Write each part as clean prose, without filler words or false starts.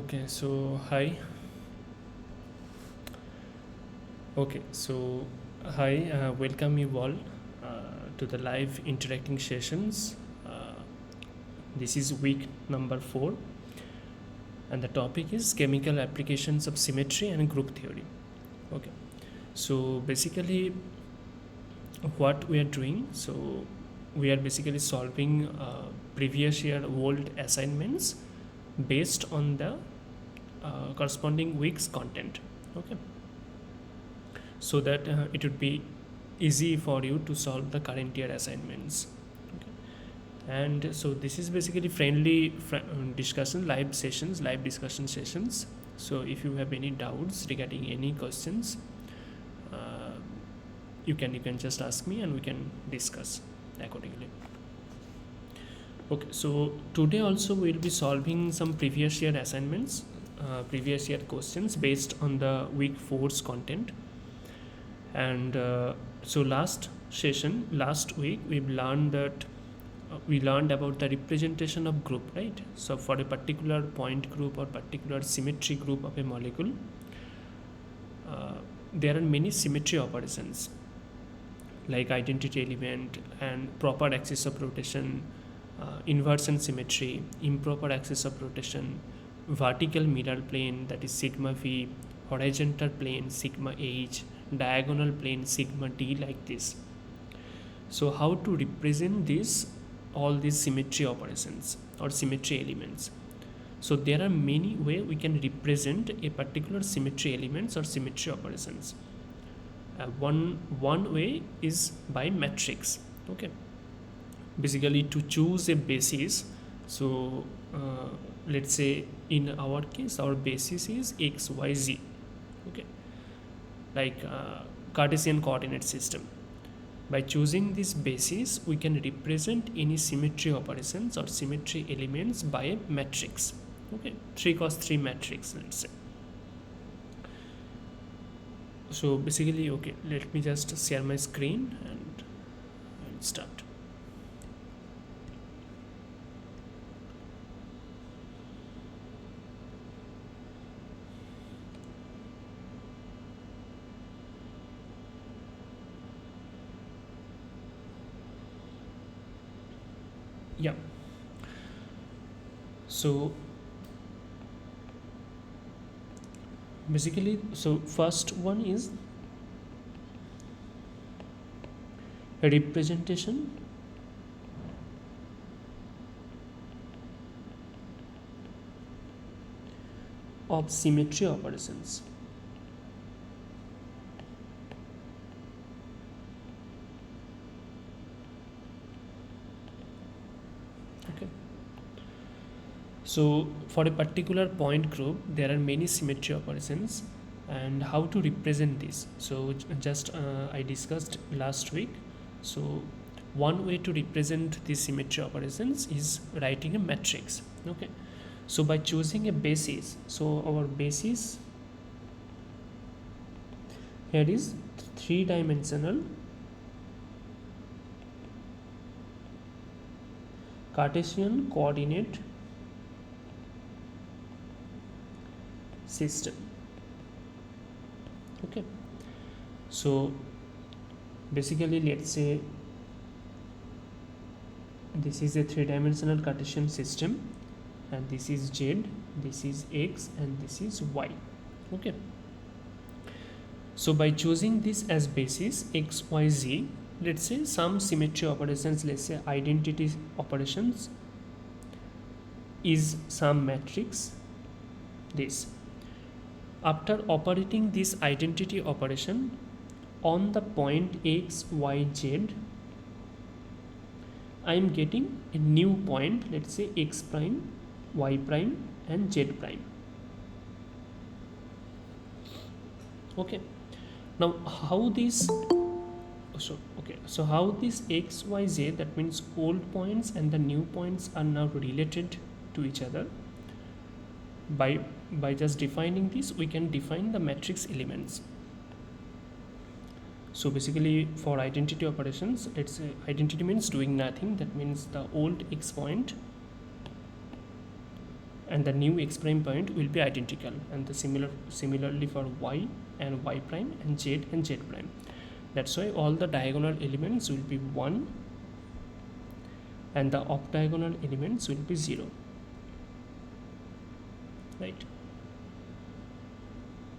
Okay, so hi. Okay, so hi, welcome you all to the live interacting sessions. Uh, this is week number 4, and the topic is chemical applications of symmetry and group theory. Okay, so basically, what we are doing, so we are basically solving previous year old assignments based on the corresponding week's content. Okay, so that it would be easy for you to solve the current year assignments. Okay. And so this is basically friendly discussion, live discussion sessions. So if you have any doubts regarding any questions, uh, you can just ask me and we can discuss accordingly. Okay, so today also we'll be solving some previous year assignments, previous year questions based on the week 4's content. And so last week we've learned that we learned about the representation of group, right? So for a particular point group or particular symmetry group of a molecule, uh, there are many symmetry operations like identity element and proper axis of rotation, inversion symmetry, improper axis of rotation, vertical mirror plane, that is sigma v, horizontal plane sigma h, diagonal plane sigma d, like this. So how to represent this, all these symmetry operations or symmetry elements? So there are many ways we can represent a particular symmetry elements or symmetry operations. One way is by matrix. Okay, basically to choose a basis. So let's say in our case our basis is x y z. Okay, like Cartesian coordinate system. By choosing this basis, we can represent any symmetry operations or symmetry elements by a matrix. Okay, 3 cos 3 matrix, let's say. So basically, okay, let me just share my screen and I'll start. Yeah. So basically, so first one is a representation of symmetry operations. Okay. So for a particular point group, there are many symmetry operations, and how to represent this. So just I discussed last week. So one way to represent these symmetry operations is writing a matrix. Okay. So by choosing a basis, so our basis here is three-dimensional Cartesian coordinate system. Okay, so basically let's say this is a three-dimensional Cartesian system, and this is z, this is x, and this is y. Okay, so by choosing this as basis x y z, let's say some symmetry operations, let's say identity operations is some matrix this. After operating this identity operation on the point x, y, z, I am getting a new point, let's say x prime, y prime, and z prime. Okay, now how this, so how this x, y, z, that means old points and the new points are now related to each other. By just defining this, we can define the matrix elements. So basically for identity operations, let's say identity means doing nothing, that means the old x point and the new x prime point will be identical, and the similarly for y and y prime and z prime. That's why all the diagonal elements will be 1 and the off diagonal elements will be 0, right?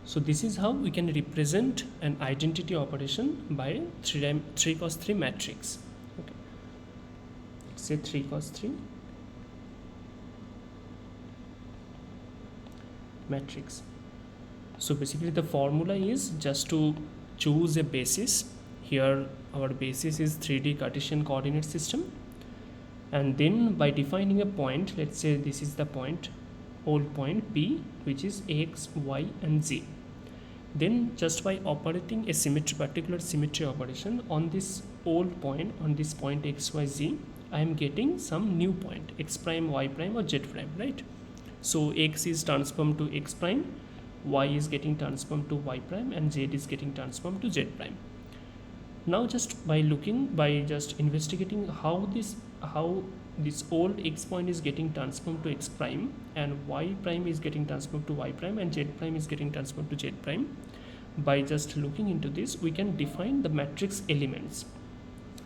So this is how we can represent an identity operation by 3 cos 3 matrix. Okay. Say 3 cos 3 matrix. So basically the formula is just to choose a basis. Here our basis is 3D Cartesian coordinate system, and then by defining a point, let's say this is the point, old point P, which is x, y and z. Then just by operating a symmetry, particular symmetry operation on this old point, on this point x, y, z, I am getting some new point, x prime, y prime or z prime, right? So x is transformed to x prime, y is getting transformed to y prime and z is getting transformed to z prime. Now just by just investigating how this old x point is getting transformed to x prime and y prime is getting transformed to y prime and z prime is getting transformed to z prime, by just looking into this we can define the matrix elements.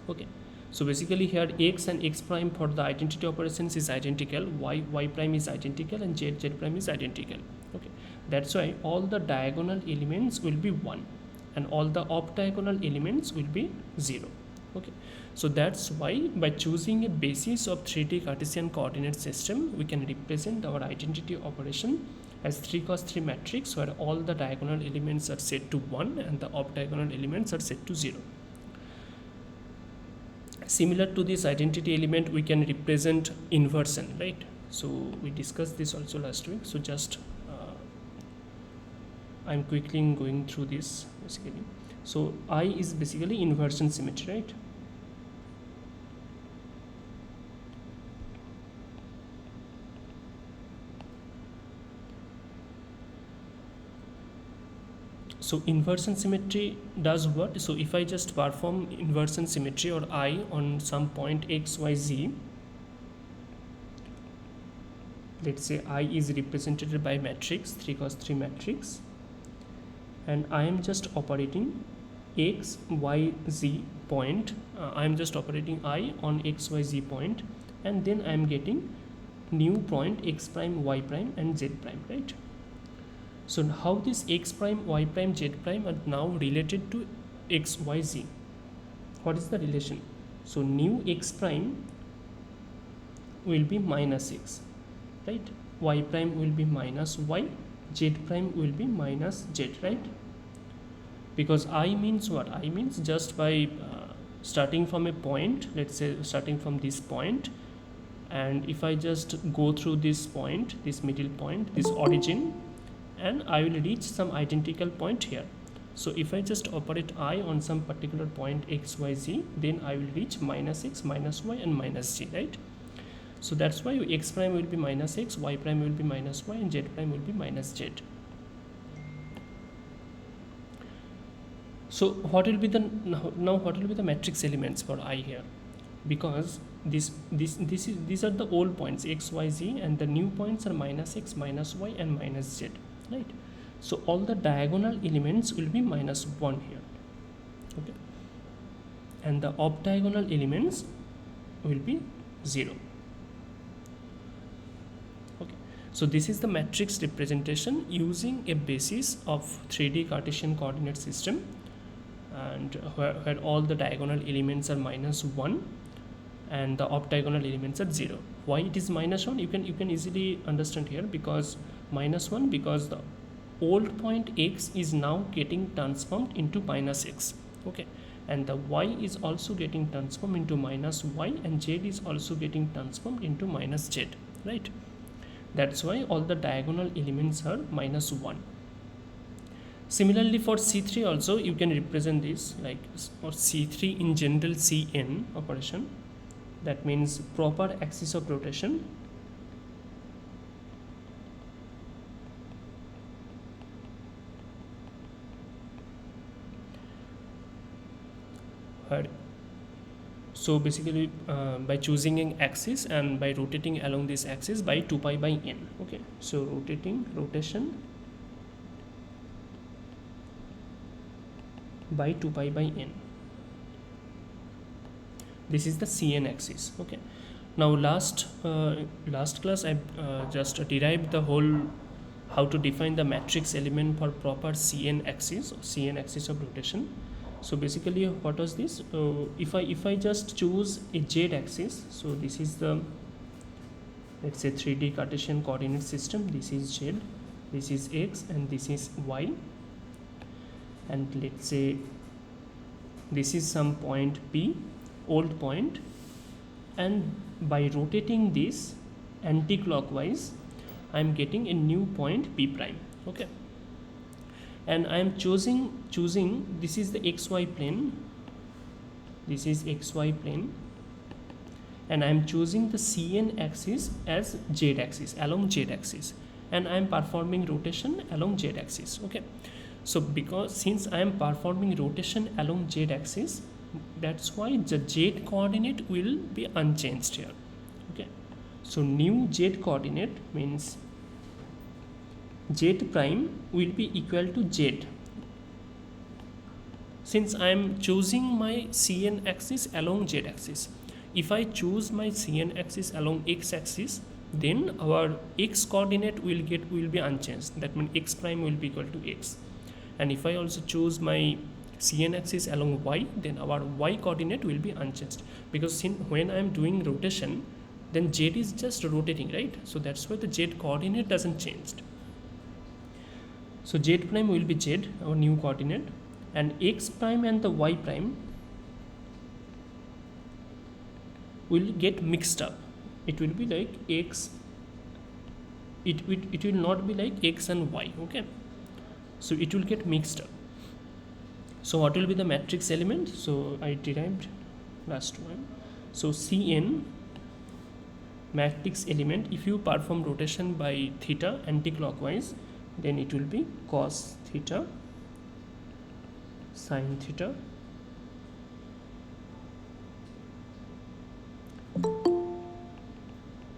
Okay, so basically here x and x prime for the identity operations is identical, y prime is identical and z prime is identical. Okay, that's why all the diagonal elements will be 1 and all the off diagonal elements will be 0. Okay, so that's why by choosing a basis of 3D Cartesian coordinate system, we can represent our identity operation as 3 cos 3 matrix, where all the diagonal elements are set to 1 and the off diagonal elements are set to 0. Similar to this identity element, we can represent inversion, right? So we discussed this also last week. So just I'm quickly going through this basically. So I is basically inversion symmetry, right? So inversion symmetry does what? So if I just perform inversion symmetry or I on some point x, y, z, let's say I is represented by matrix 3 cos 3 matrix, and I am just operating x, y, z point. I am just operating I on x, y, z point, and then I am getting new point x prime, y prime and z prime, right? So how this x prime, y prime, z prime are now related to x, y, z? What is the relation? So new x prime will be minus x, right? Y prime will be minus y, z prime will be minus z, right? Because I means what? I means just by starting from a point, let's say starting from this point, and if I just go through this point, this middle point, this origin, and I will reach some identical point here. So if I just operate I on some particular point x, y, z, then I will reach minus x, minus y and minus z, right? So that's why x prime will be minus x, y prime will be minus y and z prime will be minus z. So what will be the what will be the matrix elements for I here? Because these are the old points x, y, z, and the new points are minus x, minus y and minus z, right? So all the diagonal elements will be minus 1 here. Okay, and the off diagonal elements will be 0. Okay, so this is the matrix representation using a basis of 3D Cartesian coordinate system, and where all the diagonal elements are minus 1 and the off diagonal elements are 0. Why it is minus 1? You can easily understand here, because minus 1, because the old point x is now getting transformed into minus x. Okay, and the y is also getting transformed into minus y and z is also getting transformed into minus z, right? That's why all the diagonal elements are minus 1. Similarly for C3 also you can represent this like, or C3 in general Cn operation, that means proper axis of rotation, where So basically by choosing an axis and by rotating along this axis by 2 pi by n. Okay, so rotation by 2 pi by n. This is the Cn axis. Okay, now last class I just derived the whole how to define the matrix element for proper Cn axis of rotation. So basically what was this, if I just choose a z axis, so this is the, let's say, 3D Cartesian coordinate system. This is z, this is x, and this is y, and let's say this is some point P, old point, and by rotating this anti-clockwise I am getting a new point P prime. Okay, and I am choosing this is the xy plane, this is xy plane, and I am choosing the Cn axis as z axis, along z axis, and I am performing rotation along z axis. Okay, so since I am performing rotation along z axis, that's why the z coordinate will be unchanged here. Okay, so new z coordinate means z prime will be equal to z. Since I am choosing my Cn axis along z axis, if I choose my Cn axis along x axis, then our x coordinate will be unchanged. That means x prime will be equal to x. And if I also choose my Cn axis along y, then our y coordinate will be unchanged, because when I am doing rotation, then z is just rotating, right? So that's why the z coordinate doesn't change. So z prime will be z, our new coordinate, and x prime and the y prime will get mixed up. It will be like x, it will not be like x and y. Okay, so it will get mixed up. So what will be the matrix element? So I derived last one. So Cn matrix element, if you perform rotation by theta anti-clockwise, then it will be cos theta sin theta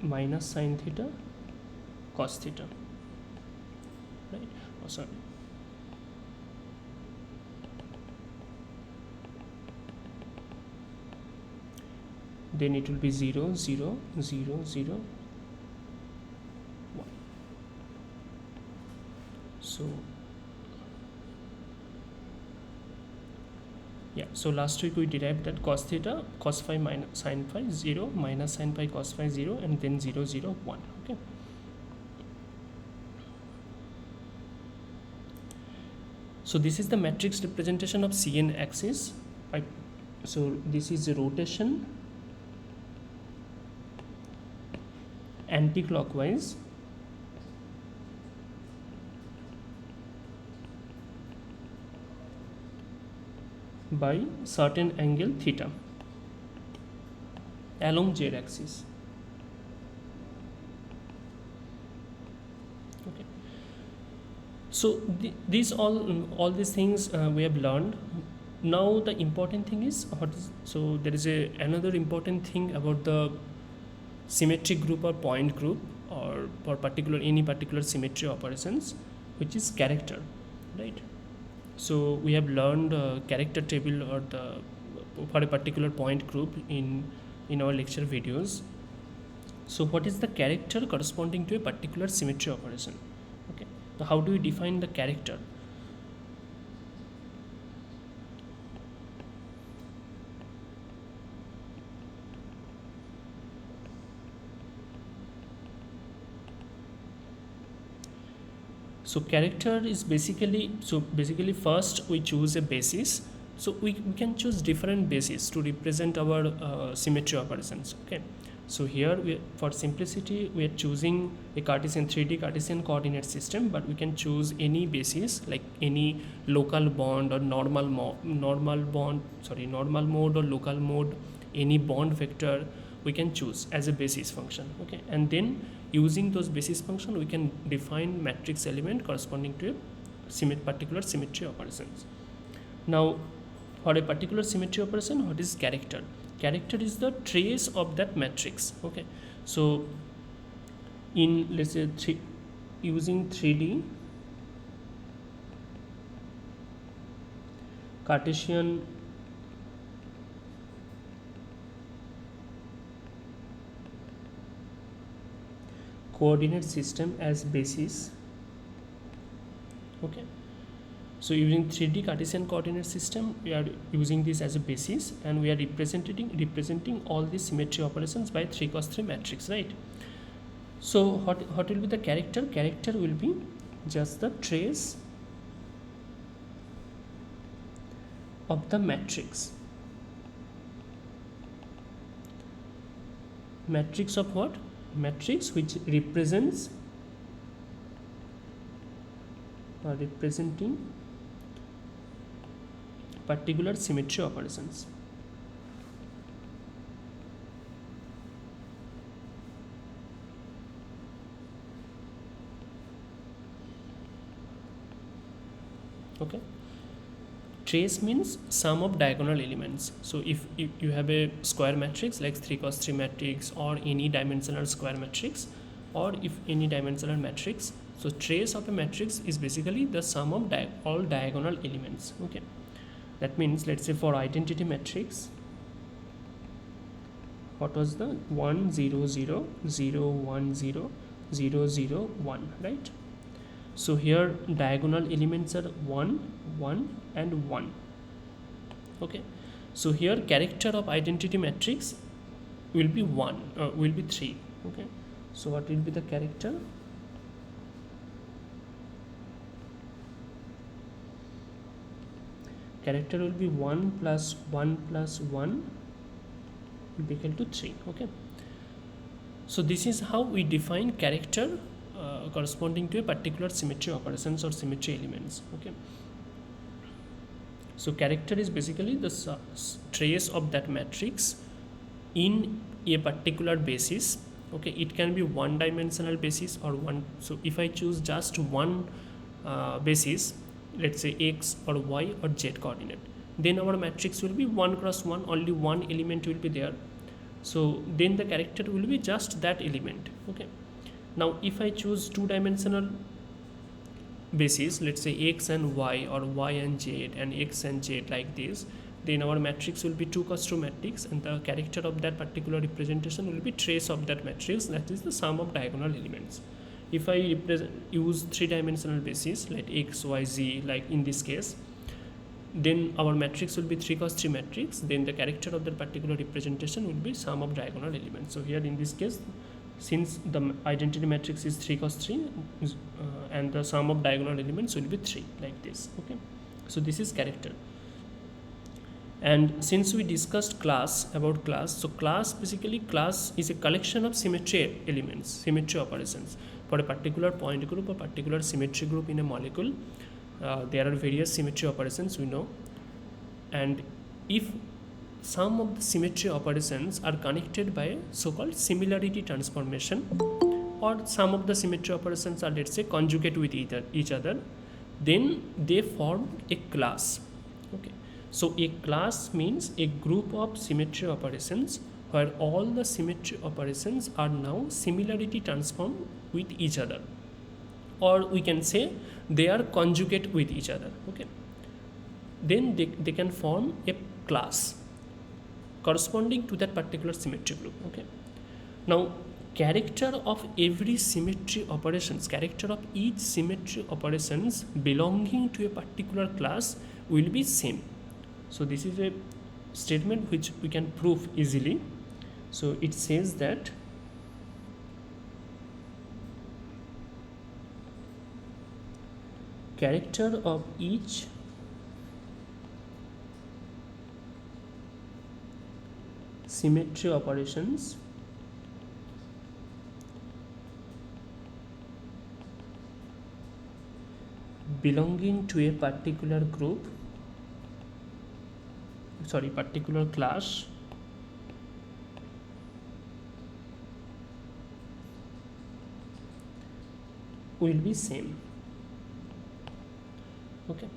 minus sin theta cos theta, right? Oh, sorry. Then it will be 0 0 0 0 1. So yeah, so last week we derived that cos theta cos phi minus sin phi 0 minus sin phi cos phi 0, and then 0 0 1. Okay, so this is the matrix representation of Cn axis. So this is the rotation anti-clockwise by certain angle theta along z axis. Okay, so these all these things we have learned. Now the important thing is so there is another important thing about the symmetric group or point group, or for any particular symmetry operations, which is character, right? So we have learned character table or for a particular point group in our lecture videos. So what is the character corresponding to a particular symmetry operation? Okay, so how do we define the character? So character is basically first we choose a basis. So we can choose different bases to represent our symmetry operations. Okay, so here for simplicity we are choosing a 3D Cartesian coordinate system, but we can choose any basis, like any local bond or normal mode or local mode, any bond vector we can choose as a basis function. Okay, and then using those basis function we can define matrix element corresponding to a particular symmetry operations. Now For a particular symmetry operation, what is character? Character is the trace of that matrix. Okay, so in, let's say, using 3D Cartesian coordinate system as basis. Okay, so using 3D Cartesian coordinate system, we are using this as a basis, and we are representing all these symmetry operations by 3 cos 3 matrix, right? So what will be the character? Character will be just the trace of the matrix. Matrix of what? Matrix which represents or representing particular symmetry operations. Okay, trace means sum of diagonal elements. So if you have a square matrix like 3 cos 3 matrix, or any dimensional square matrix, or if any dimensional matrix, so trace of a matrix is basically the sum of all diagonal elements. Okay, that means, let's say, for identity matrix, what was the 1 0 0 0 1 0 0 0 1, right? So here diagonal elements are 1 1 and 1. Okay, so here character of identity matrix will be 1, will be 3. Okay, so what will be the character? Character will be 1 plus 1 plus 1 will be equal to 3. Okay, so this is how we define character corresponding to a particular symmetry operations or symmetry elements. Okay, so character is basically the trace of that matrix in a particular basis. Okay, it can be one dimensional basis or one. So if I choose just one basis, let's say x or y or z coordinate, then our matrix will be 1 cross 1, only one element will be there. So then the character will be just that element. Okay, now if I choose two-dimensional basis, let's say x and y or y and z and x and z, like this, then our matrix will be 2 cos 2 matrix, and the character of that particular representation will be trace of that matrix, that is the sum of diagonal elements. If I use three-dimensional basis like x, y, z, like in this case, then our matrix will be 3 cos 3 matrix, then the character of that particular representation will be sum of diagonal elements. So here in this case, since the identity matrix is 3 cos 3 and the sum of diagonal elements will be 3, like this. Okay, so this is character. And since we discussed class, so class is a collection of symmetry elements, symmetry operations for a particular point group or particular symmetry group in a molecule. There are various symmetry operations, we know, and if some of the symmetry operations are connected by so-called similarity transformation, or some of the symmetry operations are, let's say, conjugate with each other, then they form a class. Okay, so a class means a group of symmetry operations where all the symmetry operations are now similarity transformed with each other, or we can say they are conjugate with each other. Okay, then they can form a class corresponding to that particular symmetry group. Okay, now character of every symmetry operations, character of each symmetry operations belonging to a particular class will be same. So this is a statement which we can prove easily. So it says that character of each symmetry operations belonging to a particular group, particular class will be same. Okay,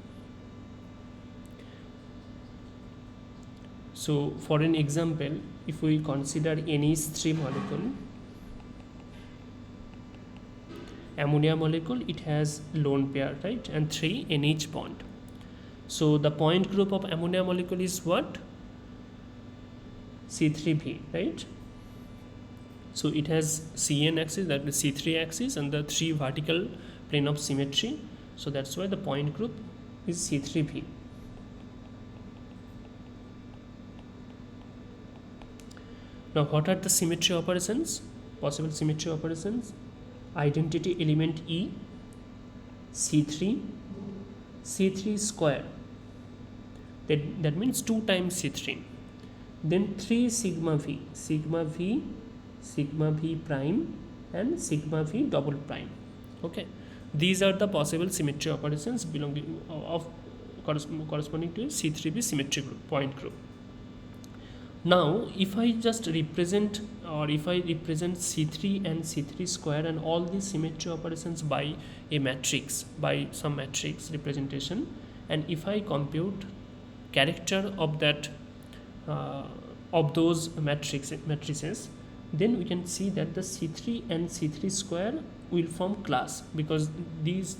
So for an example, if we consider NH3 molecule, ammonia molecule, it has lone pair, right, and 3 NH bond. So the point group of ammonia molecule is what? C3V, right? So it has CN axis, that is C3 axis, and the 3 vertical plane of symmetry. So that's why the point group is C3V. Now what are the symmetry operations? Possible symmetry operations: identity element E, C3, C3 square, that means 2 times C3, then 3 sigma V, sigma V, sigma V prime, and sigma V double prime. Okay, these are the possible symmetry operations belonging of corresponding to a C3V symmetry group, point group. Now if I just represent, or if I represent C3 and C3 square and all these symmetry operations by a matrix, by some matrix representation, and if I compute character of that of those matrices, then we can see that the C3 and C3 square will form class, because these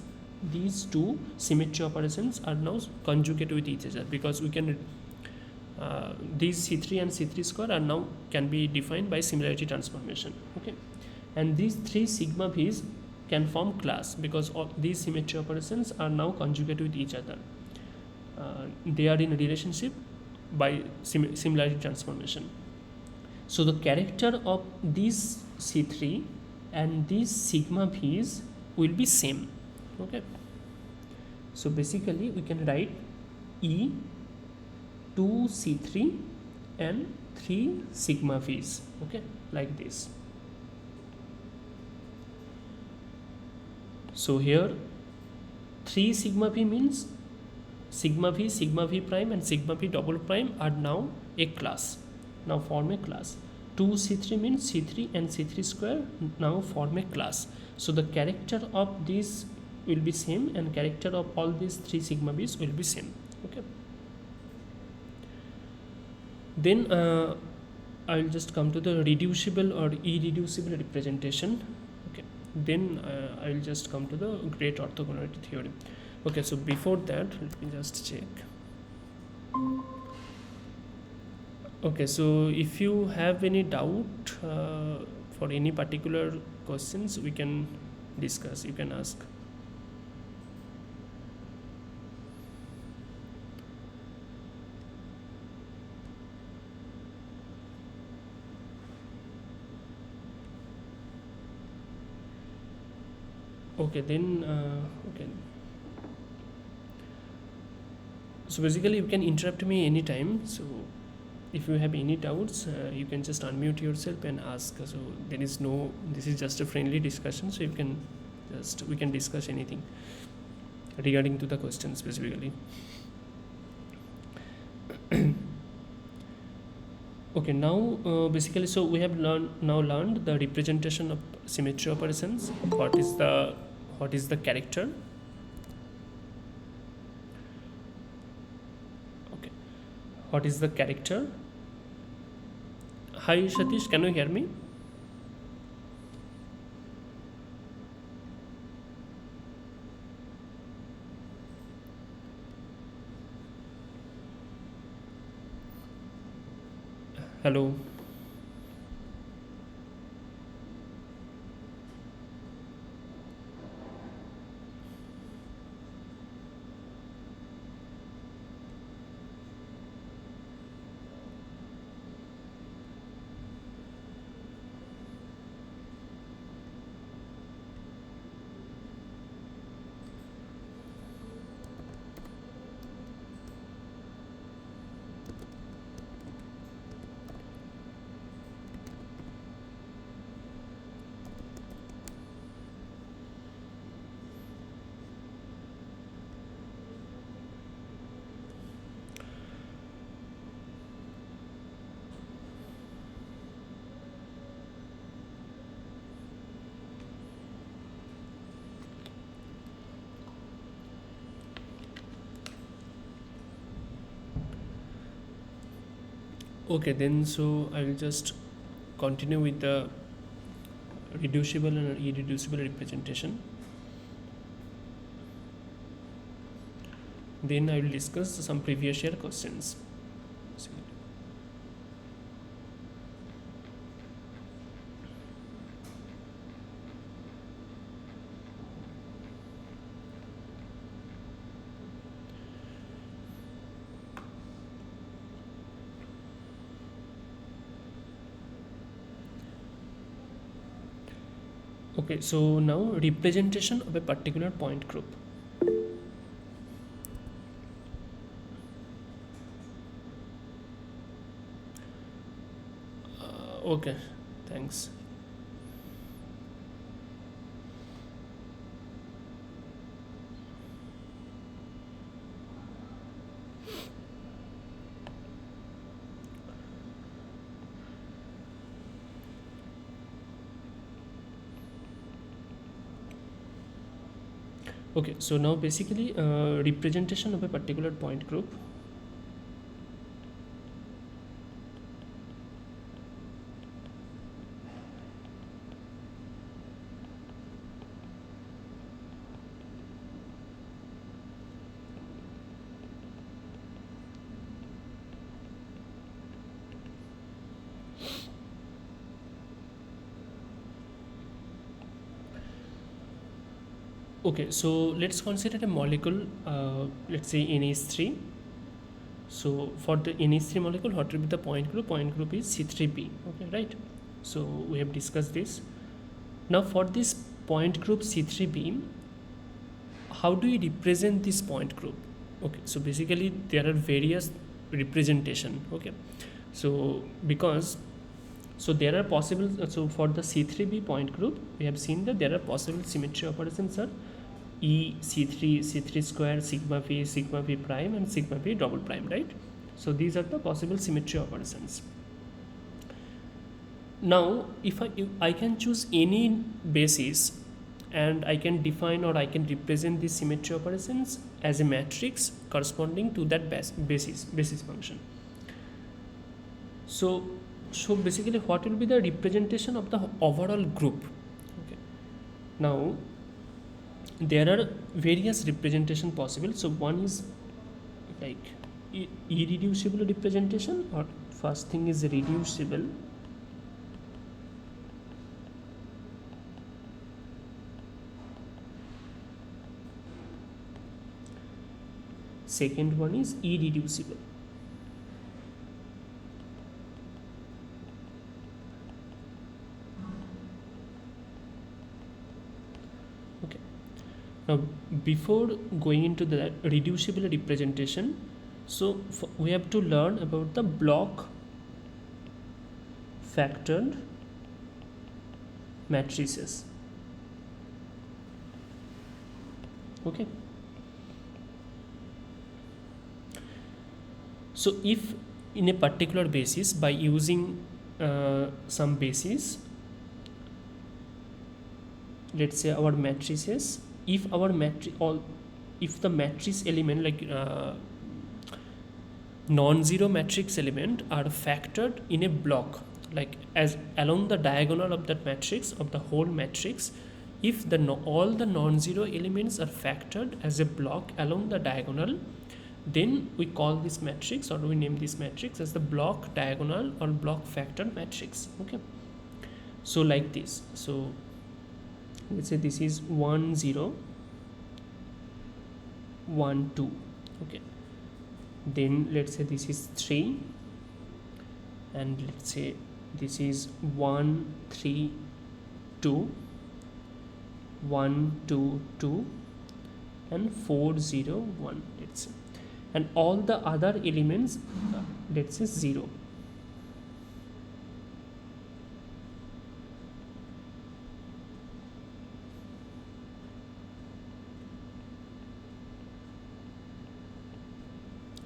two symmetry operations are now conjugate with each other, because we can these C3 and C3 square are now can be defined by similarity transformation. Okay, and these 3 sigma v's can form class, because all these symmetry operations are now conjugate with each other. They are in relationship by similarity transformation. So the character of these C3 and these sigma v's will be same. Okay, so basically we can write E 2 C3 and 3 sigma v's, okay, like this. So here 3 sigma v means sigma v prime and sigma v double prime are now a class, now form a class. 2 C3 means C3 and C3 square now form a class. So the character of these will be same, and character of all these 3 sigma v's will be same. Okay, then I'll just come to the reducible or irreducible representation. Okay, then I'll just come to the great orthogonality theorem. Okay, so before that, let me just check. Okay, so if you have any doubt for any particular questions, we can discuss, you can ask. Okay, then okay, so basically you can interrupt me anytime. So if you have any doubts, you can just unmute yourself and ask. So there is no, this is just a friendly discussion, so you can just, we can discuss anything regarding to the question specifically. Okay, now basically, so we have learned the representation of symmetry operations. What is the character? Okay, what is the character? Hi Satish, can you hear me? Hello. Okay, then so I will just continue with the reducible and irreducible representation. Then I will discuss some previous year questions. Okay, so now representation of a particular point group. Okay, thanks. Okay, so now basically representation of a particular point group. Okay, so let's consider a molecule, let's say NH3. So for the NH3 molecule, what will be the point group? Point group is C3b. Okay, right? So we have discussed this. Now for this point group C3b, how do we represent this point group? Okay, so basically there are various representation. Okay, so because so there are possible, so for the C3b point group, we have seen that there are possible symmetry operations are E, C3, C3 square, sigma v prime, and sigma v double prime, right? So these are the possible symmetry operations. Now if I can choose any basis and I can define or I can represent these symmetry operations as a matrix corresponding to that basis function. So basically what will be the representation of the overall group? Okay, now there are various representation possible. So one is like irreducible representation, or first thing is reducible. Second one is irreducible. Okay, now before going into the reducible representation, so we have to learn about the block factored matrices. Okay, so if in a particular basis, by using some basis, let's say our matrices, if our matrix, or if the matrix element like non-zero matrix element are factored in a block, like as along the diagonal of that matrix, of the whole matrix, if the all the non-zero elements are factored as a block along the diagonal, then we call this matrix, or we name this matrix as the block diagonal or block factored matrix. Okay, so like this. So let's say this is 1 0 1 2. Okay, then let's say this is 3, and let's say this is 1 3 2 1 2 2 and 4 0 1, let's say, and all the other elements let's say 0.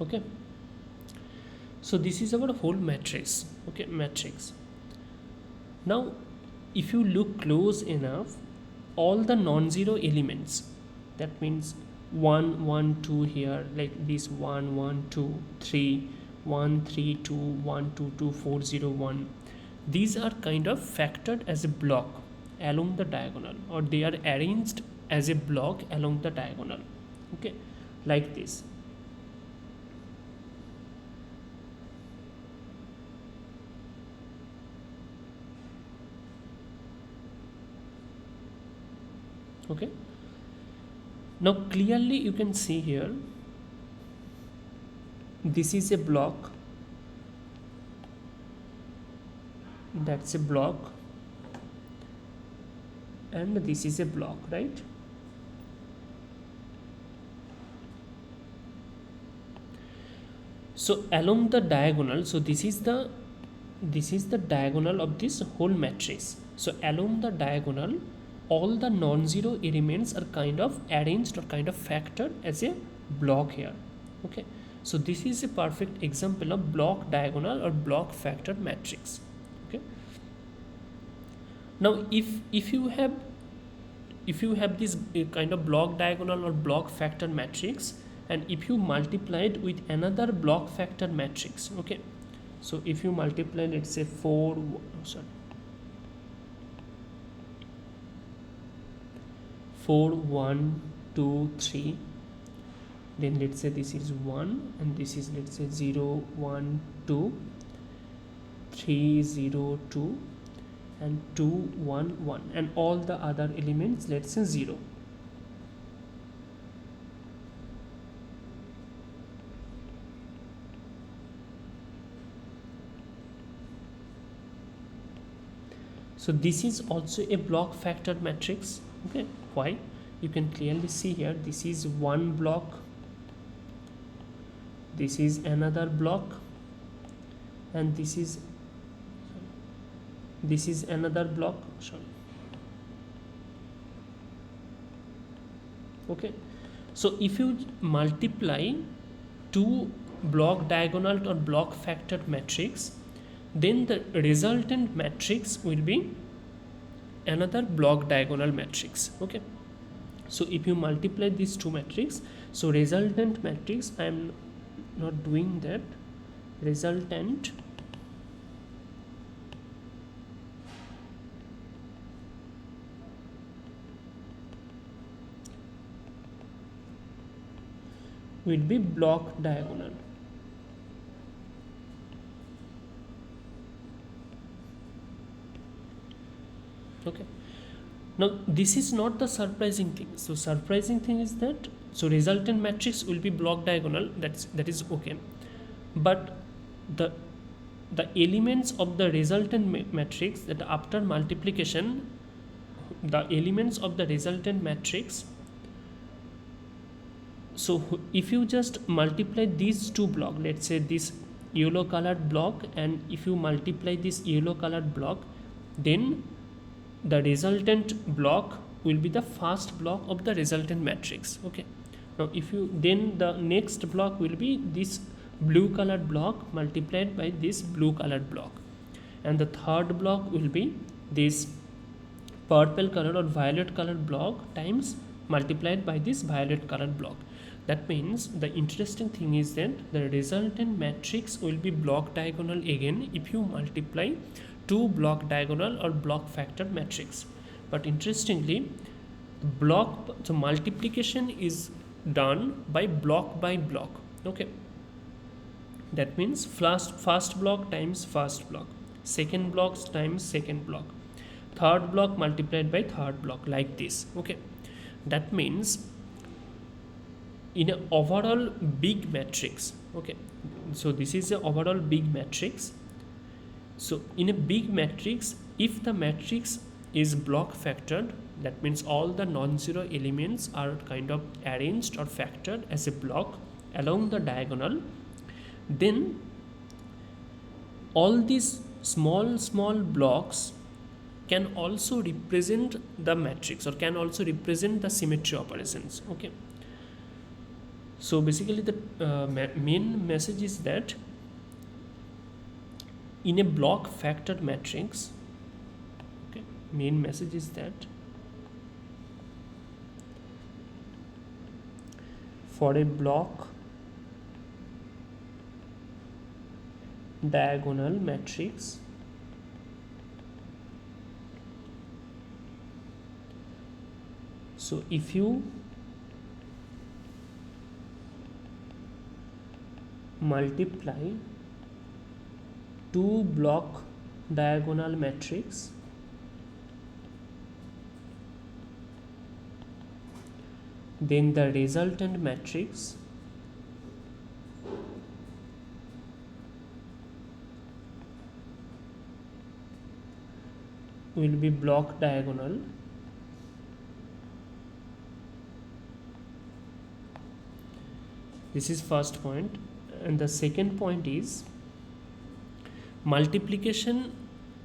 Okay, so this is our whole matrix. Okay, matrix. Now if you look close enough, all the non-zero elements, that means 1 1 2 here, like this 1 1 2 3 1 3 2 1 2 2 4 0 1. These are kind of factored as a block along the diagonal, or they are arranged as a block along the diagonal, okay, like this. Okay, now clearly you can see here, this is a block, that's a block, and this is a block, right? So along the diagonal, so this is the diagonal of this whole matrix. So along the diagonal, all the non-zero elements are kind of arranged or kind of factored as a block here, okay. So this is a perfect example of block diagonal or block factored matrix, okay. Now if you have this kind of block diagonal or block factor matrix, and if you multiply it with another block factor matrix, okay, so if you multiply, let's say 4 1 2 3, then let's say this is 1, and this is, let's say 0 1 2 3 0 2 and 2 1 1, and all the other elements, let's say 0. So this is also a block factored matrix, okay. Why? You can clearly see here, this is one block, this is another block, and this is another block, sorry, okay. So if you multiply two block diagonal or block factored matrix, then the resultant matrix will be another block diagonal matrix, okay. So if you multiply these two matrix, so resultant matrix, I am not doing that, resultant will be block diagonal, okay. Now this is not the surprising thing. So surprising thing is that, so resultant matrix will be block diagonal, that is okay, but the elements of the resultant matrix, that after multiplication, the elements of the resultant matrix, so if you just multiply these two blocks, let's say this yellow colored block, and if you multiply this yellow colored block, then the resultant block will be the first block of the resultant matrix, okay. Now if you, then the next block will be this blue colored block multiplied by this blue colored block, and the third block will be this purple colored or violet colored block times multiplied by this violet colored block. That means the interesting thing is that the resultant matrix will be block diagonal again if you multiply two block diagonal or block factor matrix. But interestingly, so multiplication is done by block, okay. That means first block times first block, second block times second block, third block multiplied by third block, like this, okay. That means in an overall big matrix, okay, so this is an overall big matrix. So in a big matrix, if the matrix is block factored, that means all the non-zero elements are kind of arranged or factored as a block along the diagonal, then all these small blocks can also represent the matrix, or can also represent the symmetry operations, okay. So basically the main message is that in a block factored matrix, okay, main message is that for a block diagonal matrix so if you multiply two block diagonal matrix then the resultant matrix will be block diagonal this is first point, and the second point is multiplication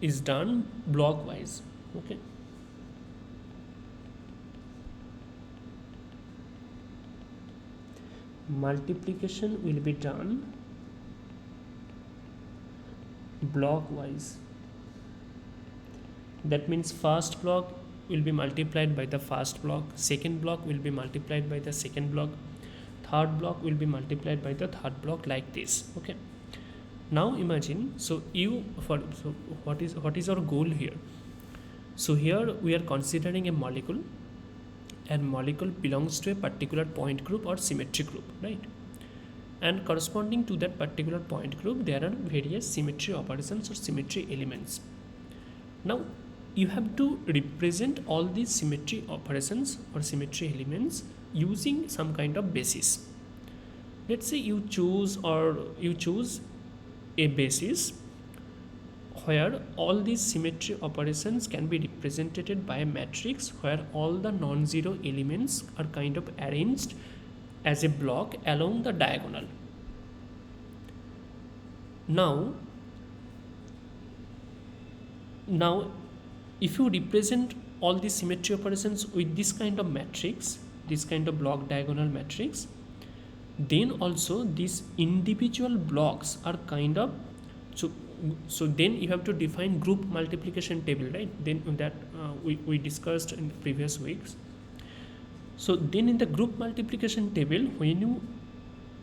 is done block wise. Okay, multiplication will be done block wise. That means first block will be multiplied by the first block, second block will be multiplied by the second block, third block will be multiplied by the third block, like this. Okay, now imagine, so what is our goal here? So here we are considering a molecule, and molecule belongs to a particular point group or symmetry group, right? And corresponding to that particular point group there are various symmetry operations or symmetry elements. Now you have to represent all these symmetry operations or symmetry elements using some kind of basis. Let's say you choose a basis where all these symmetry operations can be represented by a matrix where all the non-zero elements are kind of arranged as a block along the diagonal. Now if you represent all these symmetry operations with this kind of matrix, this kind of block diagonal matrix, then also these individual blocks are kind of so then you have to define group multiplication table, right? Then that we discussed in the previous weeks. So then in the group multiplication table, when you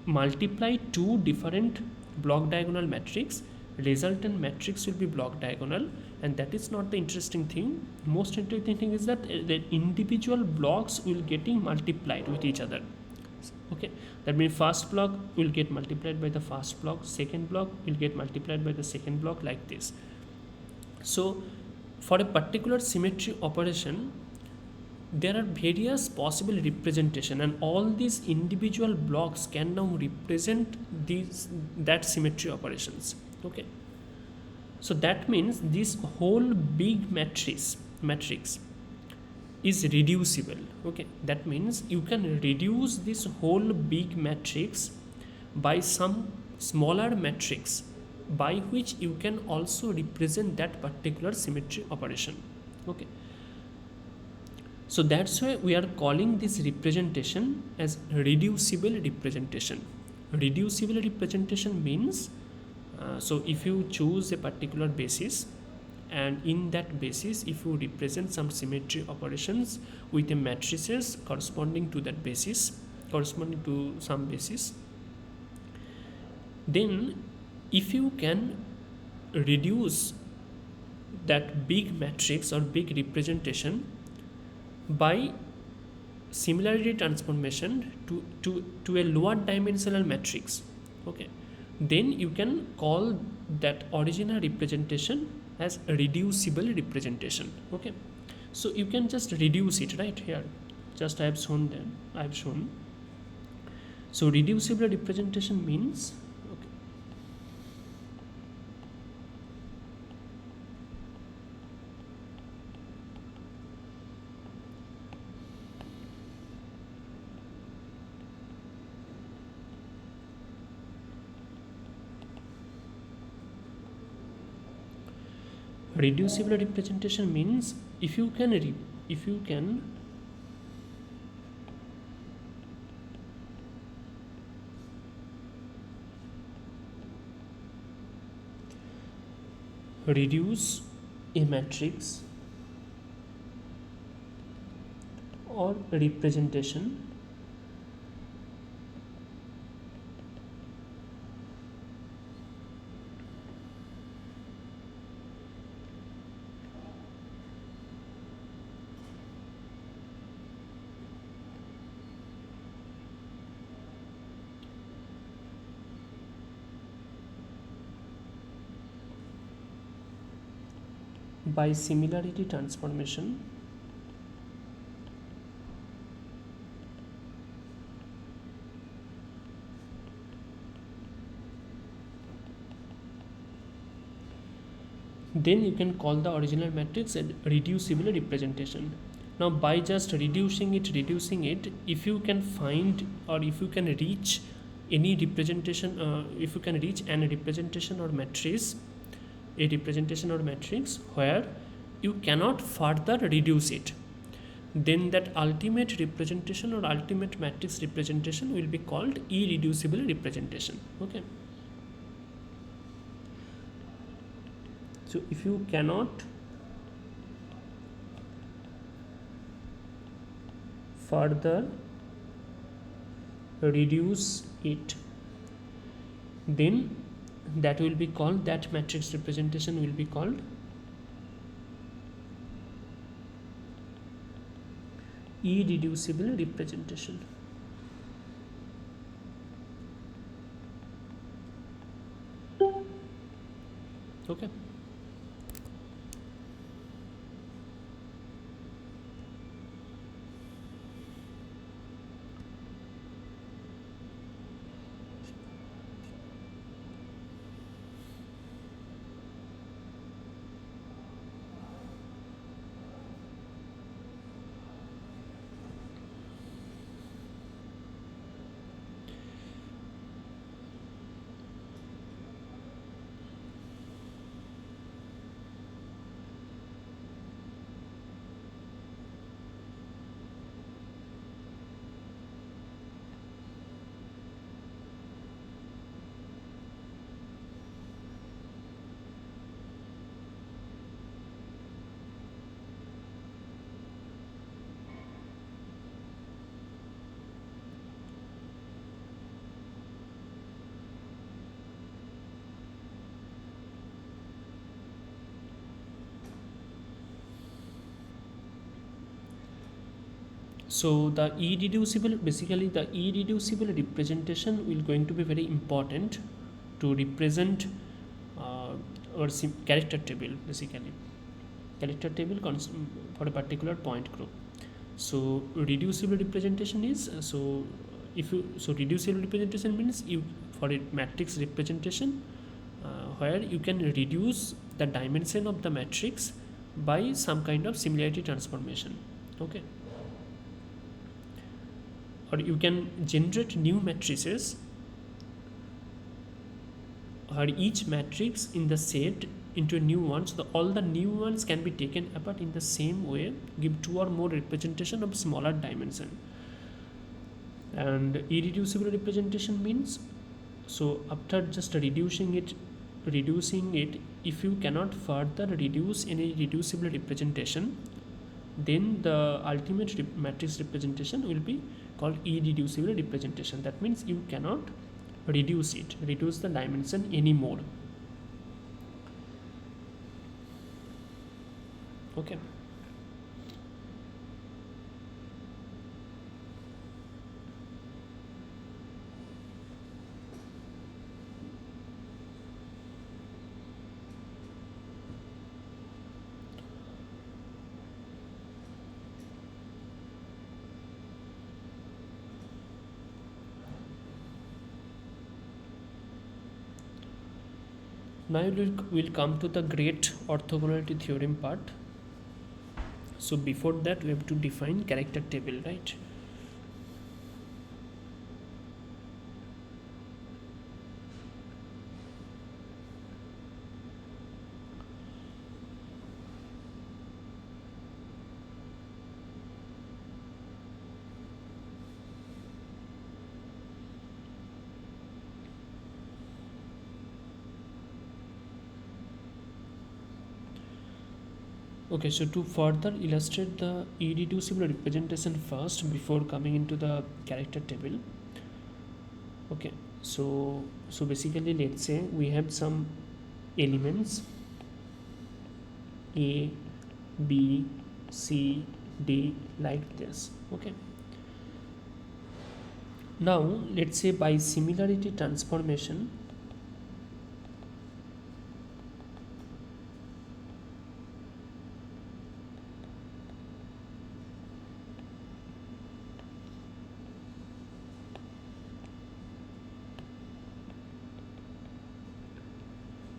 multiply two different block diagonal matrix, resultant matrix will be block diagonal, and that is not the interesting thing. Most interesting thing is that the individual blocks will getting multiplied with each other. Okay, that means first block will get multiplied by the first block, second block will get multiplied by the second block, like this. So for a particular symmetry operation there are various possible representation, and all these individual blocks can now represent that symmetry operations. Okay, so that means this whole big matrix is reducible. Okay, that means you can reduce this whole big matrix by some smaller matrix by which you can also represent that particular symmetry operation. Okay, so that's why we are calling this representation as reducible representation. Reducible representation means so if you choose a particular basis, and in that basis if you represent some symmetry operations with a matrices corresponding to that basis, corresponding to some basis, then if you can reduce that big matrix or big representation by similarity transformation to a lower dimensional matrix, okay, then you can call that original representation as reducible representation. Okay, so you can just reduce it right here, just I have shown them, I have shown. So reducible representation means, okay, reducible representation means if you can reduce a matrix or representation by similarity transformation then you can call the original matrix a reducible representation. Now by just reducing it, if you can find or if you can reach any representation, if you can reach an representation or matrix, a representation or matrix where you cannot further reduce it, then that ultimate representation or ultimate matrix representation will be called irreducible representation. Okay, so if you cannot further reduce it, then that will be called, that matrix representation will be called irreducible representation. Okay. So the irreducible, basically the irreducible representation will going to be very important to represent our character table, basically character table for a particular point group. So reducible representation is, so reducible representation means you, for a matrix representation where you can reduce the dimension of the matrix by some kind of similarity transformation. Okay, or you can generate new matrices or each matrix in the set into a new one, so all the new ones can be taken apart in the same way, give two or more representation of smaller dimension. And irreducible representation means, so after just reducing it, if you cannot further reduce any reducible representation, then the ultimate matrix representation will be called irreducible representation. That means you cannot reduce the dimension anymore. Okay, now we'll come to the great orthogonality theorem part. So before that we have to define character table, right? Okay, so to further illustrate the irreducible representation first before coming into the character table. Okay, so basically let's say we have some elements A, B, C, D like this. Okay, now let's say by similarity transformation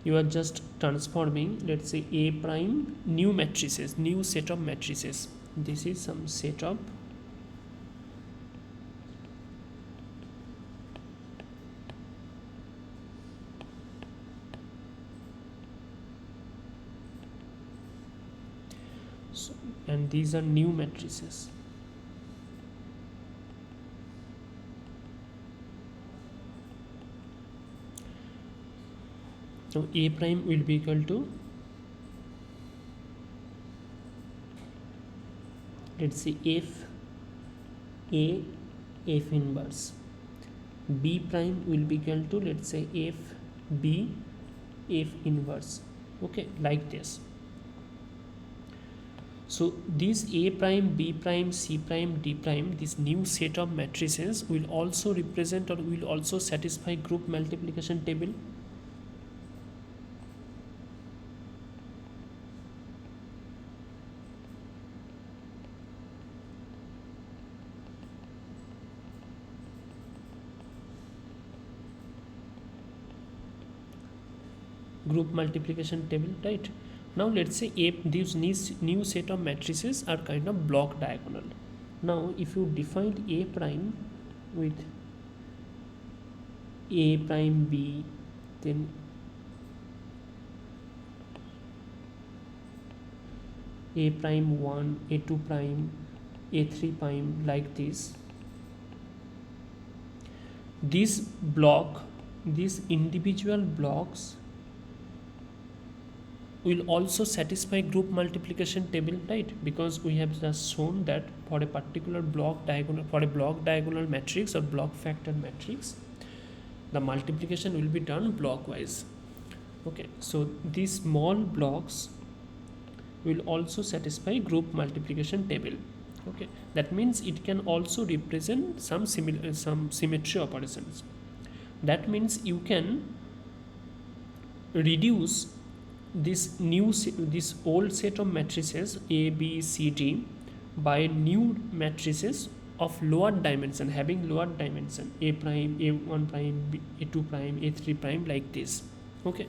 you are just transforming, let's say, A prime new matrices, new set of matrices. This is some set of and these are new matrices. So A prime will be equal to, let's say, F A F inverse. B prime will be equal to, let's say, F B F inverse. Okay, like this. So these A prime, B prime, C prime, D prime, this new set of matrices will also represent or will also satisfy group multiplication table. Group multiplication table, right? Now let's say these new set of matrices are kind of block diagonal. Now if you define A prime with A prime B, then A prime 1, A2 prime, A3 prime, like this. This block, these individual blocks will also satisfy group multiplication table, right? Because we have just shown that for a particular block diagonal matrix or block factor matrix, the multiplication will be done blockwise. Okay, so these small blocks will also satisfy group multiplication table. Okay, that means it can also represent some symmetry operations. That means you can reduce this old set of matrices A, B, C, D by new matrices of lower dimension, having lower dimension, A prime, A1 prime, A2 prime, A3 prime, like this. Okay,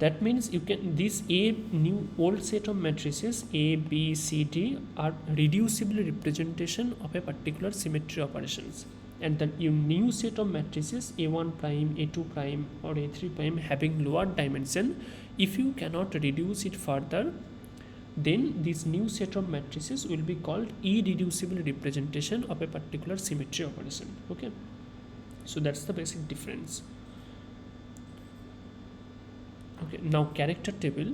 that means you can, this new old set of matrices A, B, C, D are reducible representation of a particular symmetry operations, and then your new set of matrices A1 prime, A2 prime or A3 prime having lower dimension, if you cannot reduce it further, then this new set of matrices will be called irreducible representation of a particular symmetry operation. Okay, so that's the basic difference. Okay, now character table.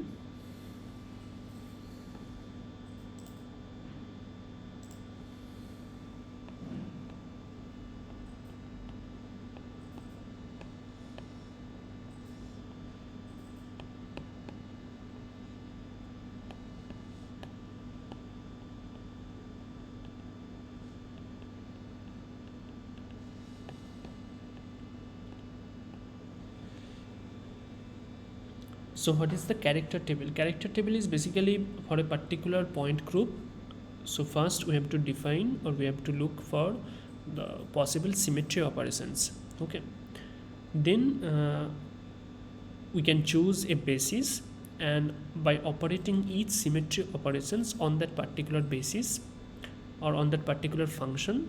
So what is the character table? Character table is basically for a particular point group. So first we have to define, or we have to look for the possible symmetry operations. Okay, then we can choose a basis, and by operating each symmetry operations on that particular basis or on that particular function,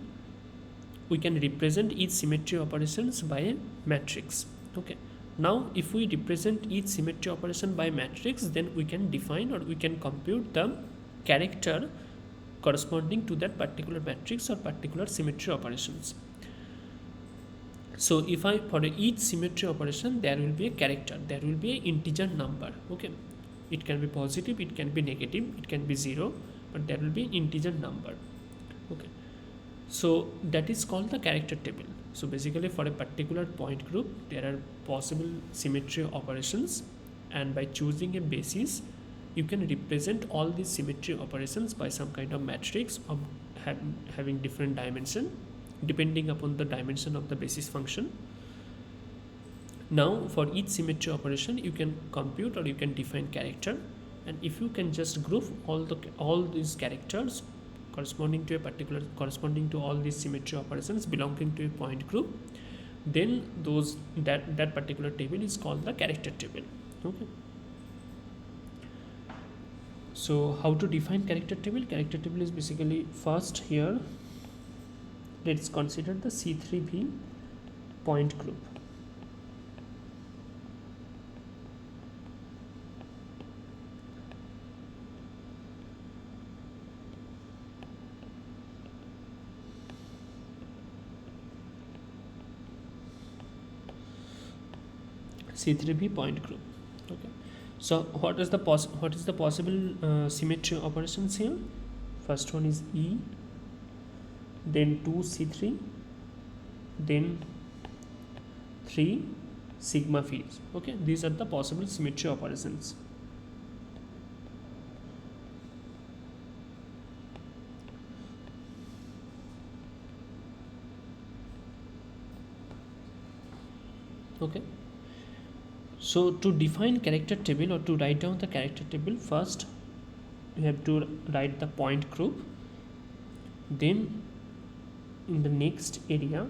we can represent each symmetry operations by a matrix. Okay, now if we represent each symmetry operation by matrix, then we can define or we can compute the character corresponding to that particular matrix or particular symmetry operations. So if for each symmetry operation there will be a character, there will be an integer number. Okay, it can be positive, it can be negative, it can be 0, but there will be an integer number. Okay, so that is called the character table. So basically for a particular point group there are possible symmetry operations, and by choosing a basis you can represent all these symmetry operations by some kind of matrix of having different dimension depending upon the dimension of the basis function. Now for each symmetry operation you can compute or you can define character, and if you can just group all these characters corresponding to all these symmetry operations belonging to a point group, then that particular table is called the character table. Okay, so how to define character table? Character table is basically, first here let's consider the C3V point group. C3V point group. Okay, so what is the possible symmetry operations here? First one is E, then 2C3, then 3 sigma phi. Okay, these are the possible symmetry operations. Okay, so to define character table or to write down the character table, first we have to write the point group, then in the next area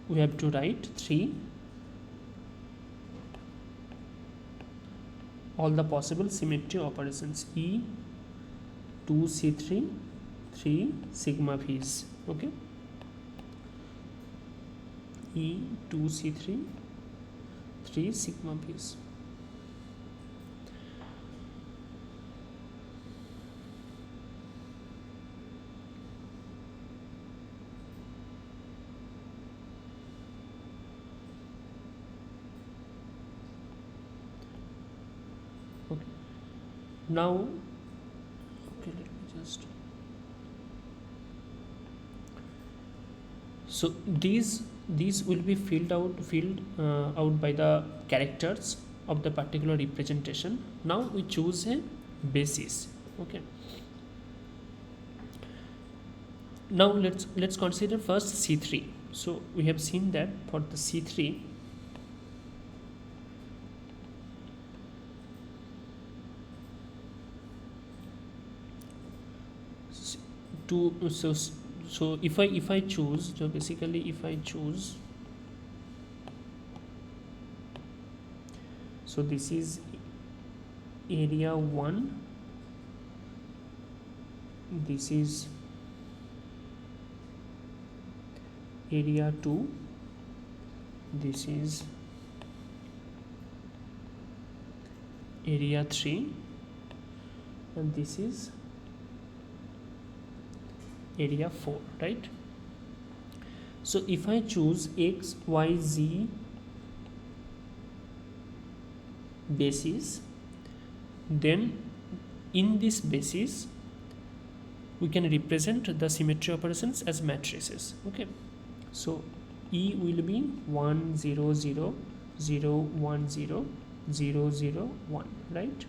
we have to write 3 all the possible symmetry operations, E, 2C3, 3 sigma phi's. Okay, E, 2C3, 3 sigma phi's. Okay, now okay, let me just, so these will be filled out by the characters of the particular representation. Now we choose a basis. Okay, now let's consider first C3. So we have seen that for the C3, so if I choose, so basically if I choose, so this is area 1, this is area 2, this is area 3, and this is area 4, right? So if I choose X, Y, Z basis, then in this basis we can represent the symmetry operations as matrices. Okay, so E will be 1 0 0 0 1 0 0 0 1, right?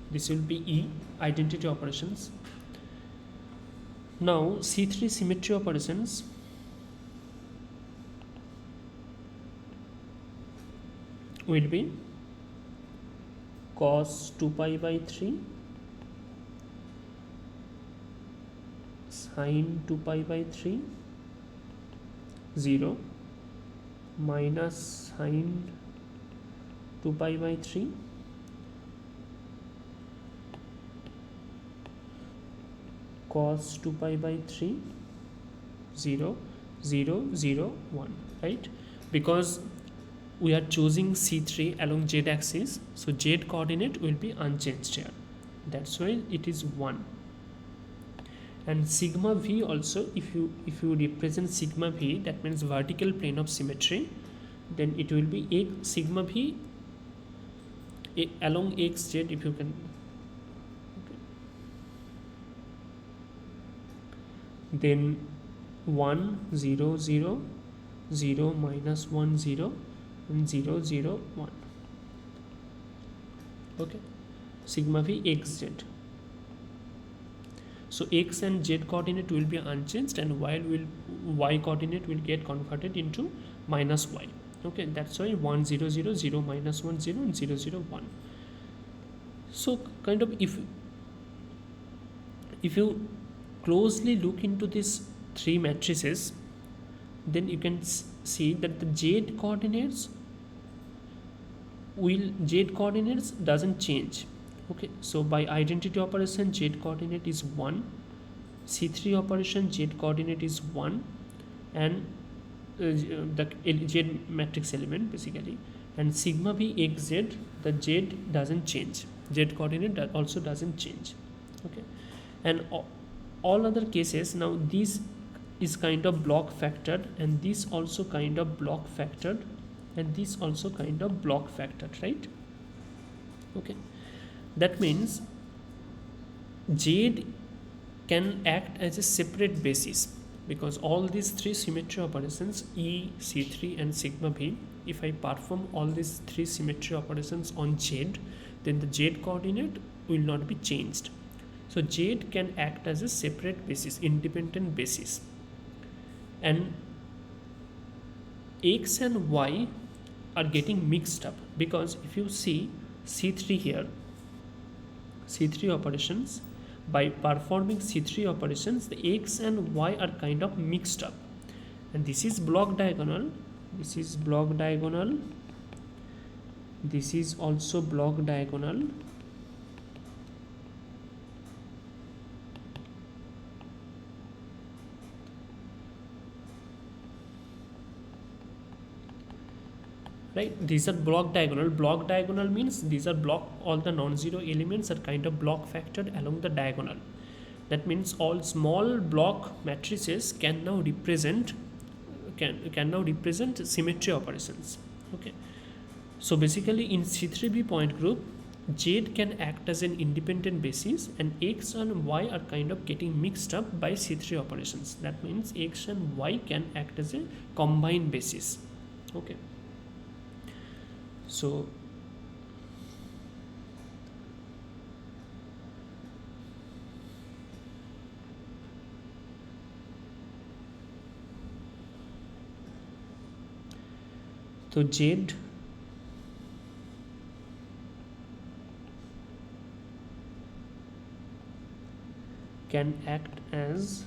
This will be E, identity operations. Now C3 symmetry operations, will be cos 2 pi by 3, sin 2 pi by 3, 0, minus sin 2 pi by 3, cos 2 pi by 3, 0 0 0 1, right? Because we are choosing C3 along Z axis, so Z coordinate will be unchanged here, that's why it is 1. And sigma v also, if you represent sigma v, that means vertical plane of symmetry, then it will be a sigma v along xz, if you can. Okay. Then 1 0 0 0 minus 1 0 and 0 0 1. Okay, sigma v xz. So x and z coordinate will be unchanged, and y coordinate will get converted into minus y. Okay, that's why 1 0 0 0 minus 1 0 and 0 0 1. So kind of if If you closely look into these three matrices, then you can see that the z coordinates doesn't change. Okay, so by identity operation z coordinate is 1, c3 operation z coordinate is 1, and the z matrix element basically, and sigma b xz, the z doesn't change, z coordinate also doesn't change. Okay, and all other cases, now this is kind of block factored, and this also kind of block factored, and this also kind of block factored, right? Okay, that means z can act as a separate basis, because all these three symmetry operations E, C3 and sigma b, if I perform all these three symmetry operations on z, then the z coordinate will not be changed. So z can act as a separate basis, independent basis, and x and y are getting mixed up, because if you see C3 here, C3 operations, by performing C3 operations, the x and y are kind of mixed up, and this is block diagonal, this is block diagonal, this is also block diagonal, right? These are block diagonal. Block diagonal means these are block, all the non-zero elements are kind of block factored along the diagonal. That means all small block matrices can now represent symmetry operations. Okay, so basically in C3b point group, z can act as an independent basis, and x and y are kind of getting mixed up by C3 operations. That means x and y can act as a combined basis. Okay, so z can act as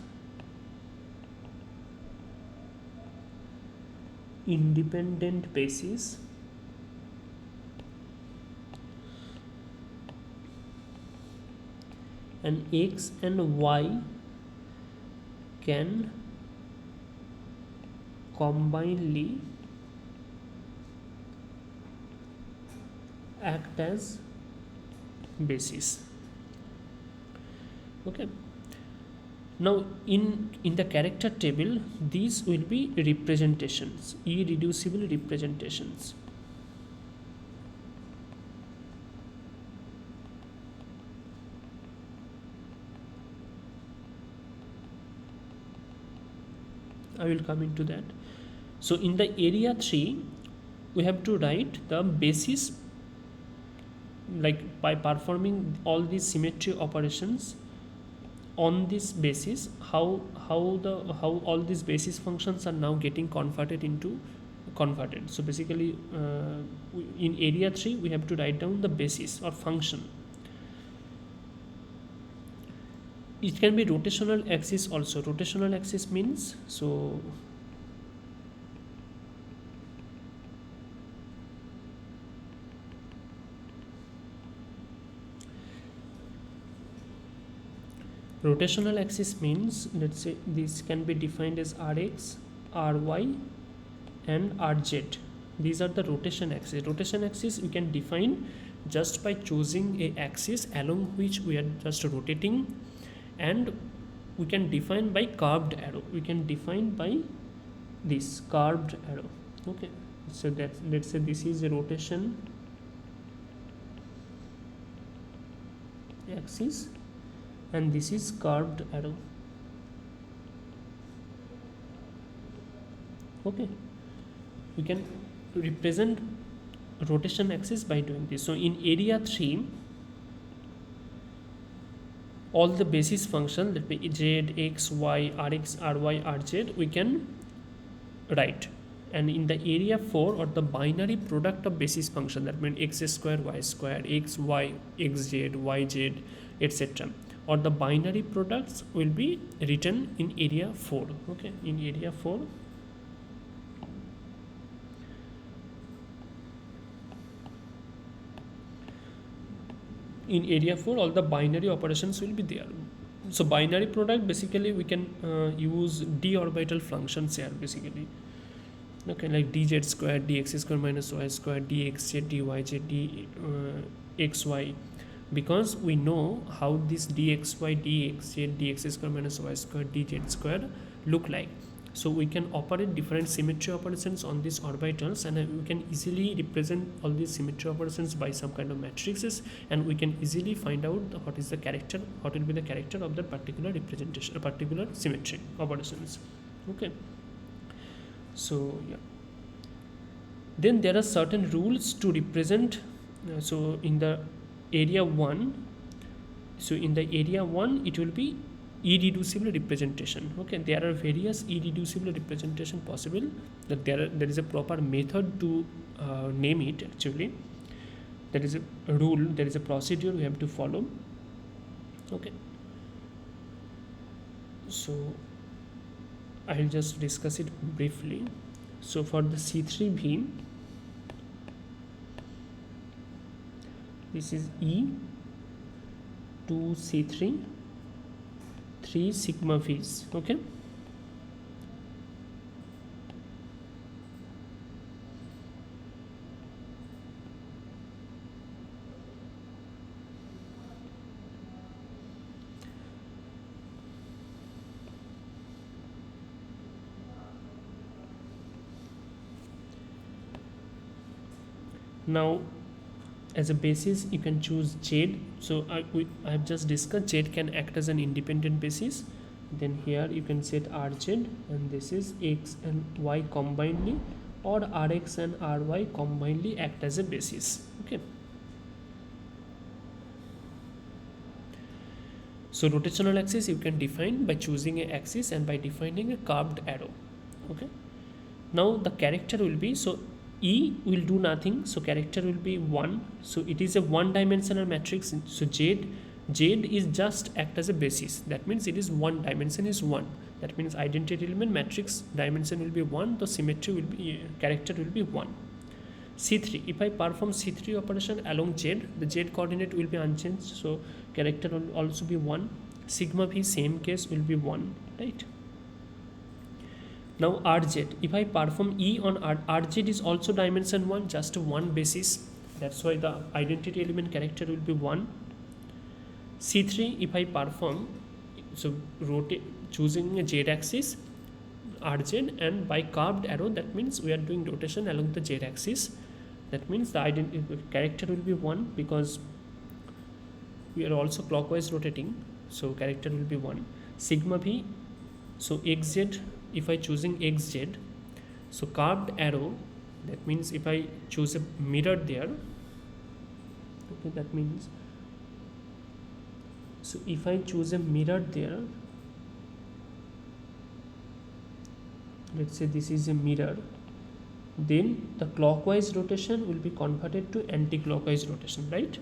independent basis, and x and y can combinedly act as basis. Okay, now in the character table, these will be representations, irreducible representations. I will come into that. So in the area 3, we have to write the basis, like by performing all these symmetry operations on this basis, how all these basis functions are now getting converted. So basically in area 3 we have to write down the basis or function. It can be rotational axis also. Rotational axis means, so rotational axis means, let's say this can be defined as Rx, Ry and Rz. These are the rotation axis. Rotation axis we can define just by choosing a axis along which we are just rotating, and we can define by curved arrow. We can define by this curved arrow. Okay, so that, let's say this is a rotation axis and this is curved arrow. Okay, we can represent rotation axis by doing this. So in area 3, all the basis function, that be z, x, y, rx, ry, rz, we can write. And in the area 4, or the binary product of basis function, that means x square, y square, x, y, xz, yz, etc., or the binary products will be written in area 4. Okay, in area 4. In area 4, all the binary operations will be there. So binary product, basically we can use d orbital functions here basically. Okay, like dz square, dx square minus y square, dxz, dyz, dxy, because we know how this dxy, dxz, dx square minus y square, dz square look like. So we can operate different symmetry operations on these orbitals, and we can easily represent all these symmetry operations by some kind of matrices, and we can easily find out what is the character, what will be the character of that particular representation, a particular symmetry operations. Okay, so yeah, then there are certain rules to represent. So in the area 1, so in the area 1 it will be irreducible representation. Okay, there are various irreducible representation possible, that there is a proper method to name it. Actually, there is a rule, there is a procedure we have to follow. Okay, so I'll just discuss it briefly. So for the C3 beam, this is E 2 C3 3 sigma V's. Okay, now as a basis you can choose Z. So I have just discussed Z can act as an independent basis. Then here you can set RZ, and this is X and Y combinedly, or Rx and Ry combinedly act as a basis. Okay, so rotational axis you can define by choosing a axis and by defining a curved arrow. Okay, now the character will be, so E will do nothing, so character will be 1. So it is a one dimensional matrix. So Z is just act as a basis. That means it is one dimension is 1. That means identity element matrix dimension will be 1. The symmetry will be, character will be 1. C3, if I perform C3 operation along Z, the Z coordinate will be unchanged. So character will also be 1. Sigma V, same case, will be 1, right? Now RZ, if I perform E on RZ is also dimension 1, just one basis. That's why the identity element character will be 1. C3, if I perform, so rotate, choosing a Z axis, RZ, and by curved arrow, that means we are doing rotation along the Z axis. That means the character will be 1, because we are also clockwise rotating, so character will be 1. Sigma V, so XZ, if I choosing XZ, so curved arrow, that means if I choose a mirror there, okay, that means, so if I choose a mirror there, let's say this is a mirror, then the clockwise rotation will be converted to anti-clockwise rotation, right?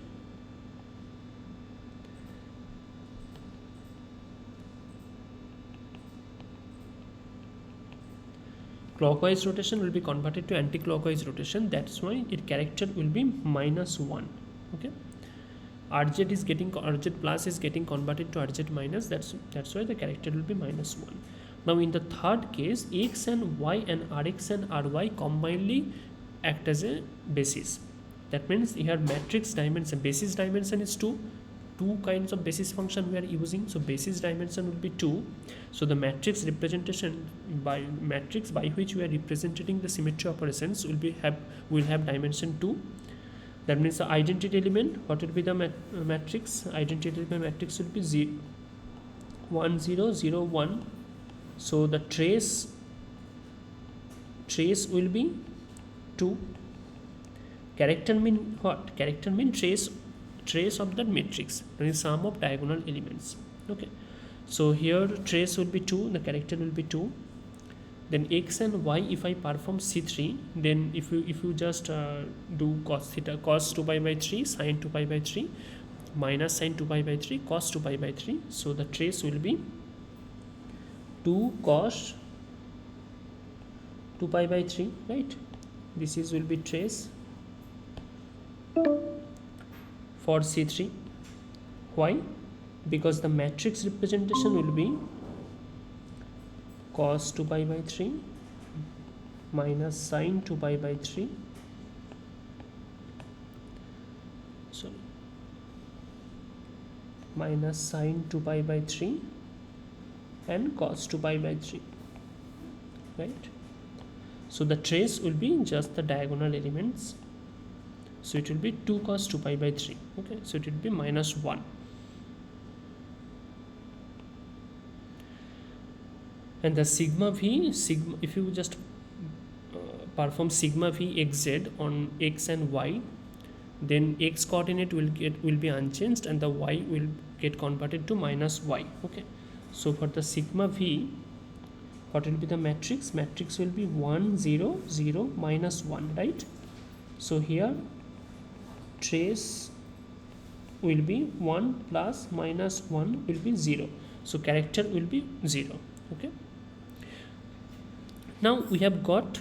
Clockwise rotation will be converted to anti-clockwise rotation. That's why its character will be -1. Okay, RZ is getting, RZ plus is getting converted to RZ minus. That's why the character will be -1. Now in the third case, X and Y and Rx and Ry combinedly act as a basis. That means here matrix dimension, basis dimension is 2. Two kinds of basis function we are using, so basis dimension will be 2. So the matrix representation, by matrix by which we are representing the symmetry operations will have dimension 2. That means the identity element, what will be the matrix? Identity element matrix will be 0 1 0 0 1. So the trace will be 2. Character mean what? Character mean trace of that matrix, that is sum of diagonal elements. Okay, so here trace will be 2, the character will be 2. Then X and Y, if I perform C3, then if you just do cos theta, cos 2 pi by 3, sin 2 pi by 3, minus sine 2 pi by 3 cos 2 pi by 3. So the trace will be 2 cos 2 pi by 3, right? This is will be trace for C3. Why? Because the matrix representation will be cos 2 pi by 3 minus sine 2 pi by 3, sorry, minus sine 2 pi by 3 and cos 2 pi by 3, right? So the trace will be just the diagonal elements, so it will be 2 cos 2 pi by 3, okay? So it will be minus 1. And the sigma v, if you just perform sigma v xz on x and y, then x coordinate will be unchanged and the y will get converted to minus y, okay? So for the sigma v, what will be the matrix? Matrix will be 1 0 0 minus 1, right? So here trace will be 1 plus minus 1 will be 0, so character will be 0, okay? Now we have got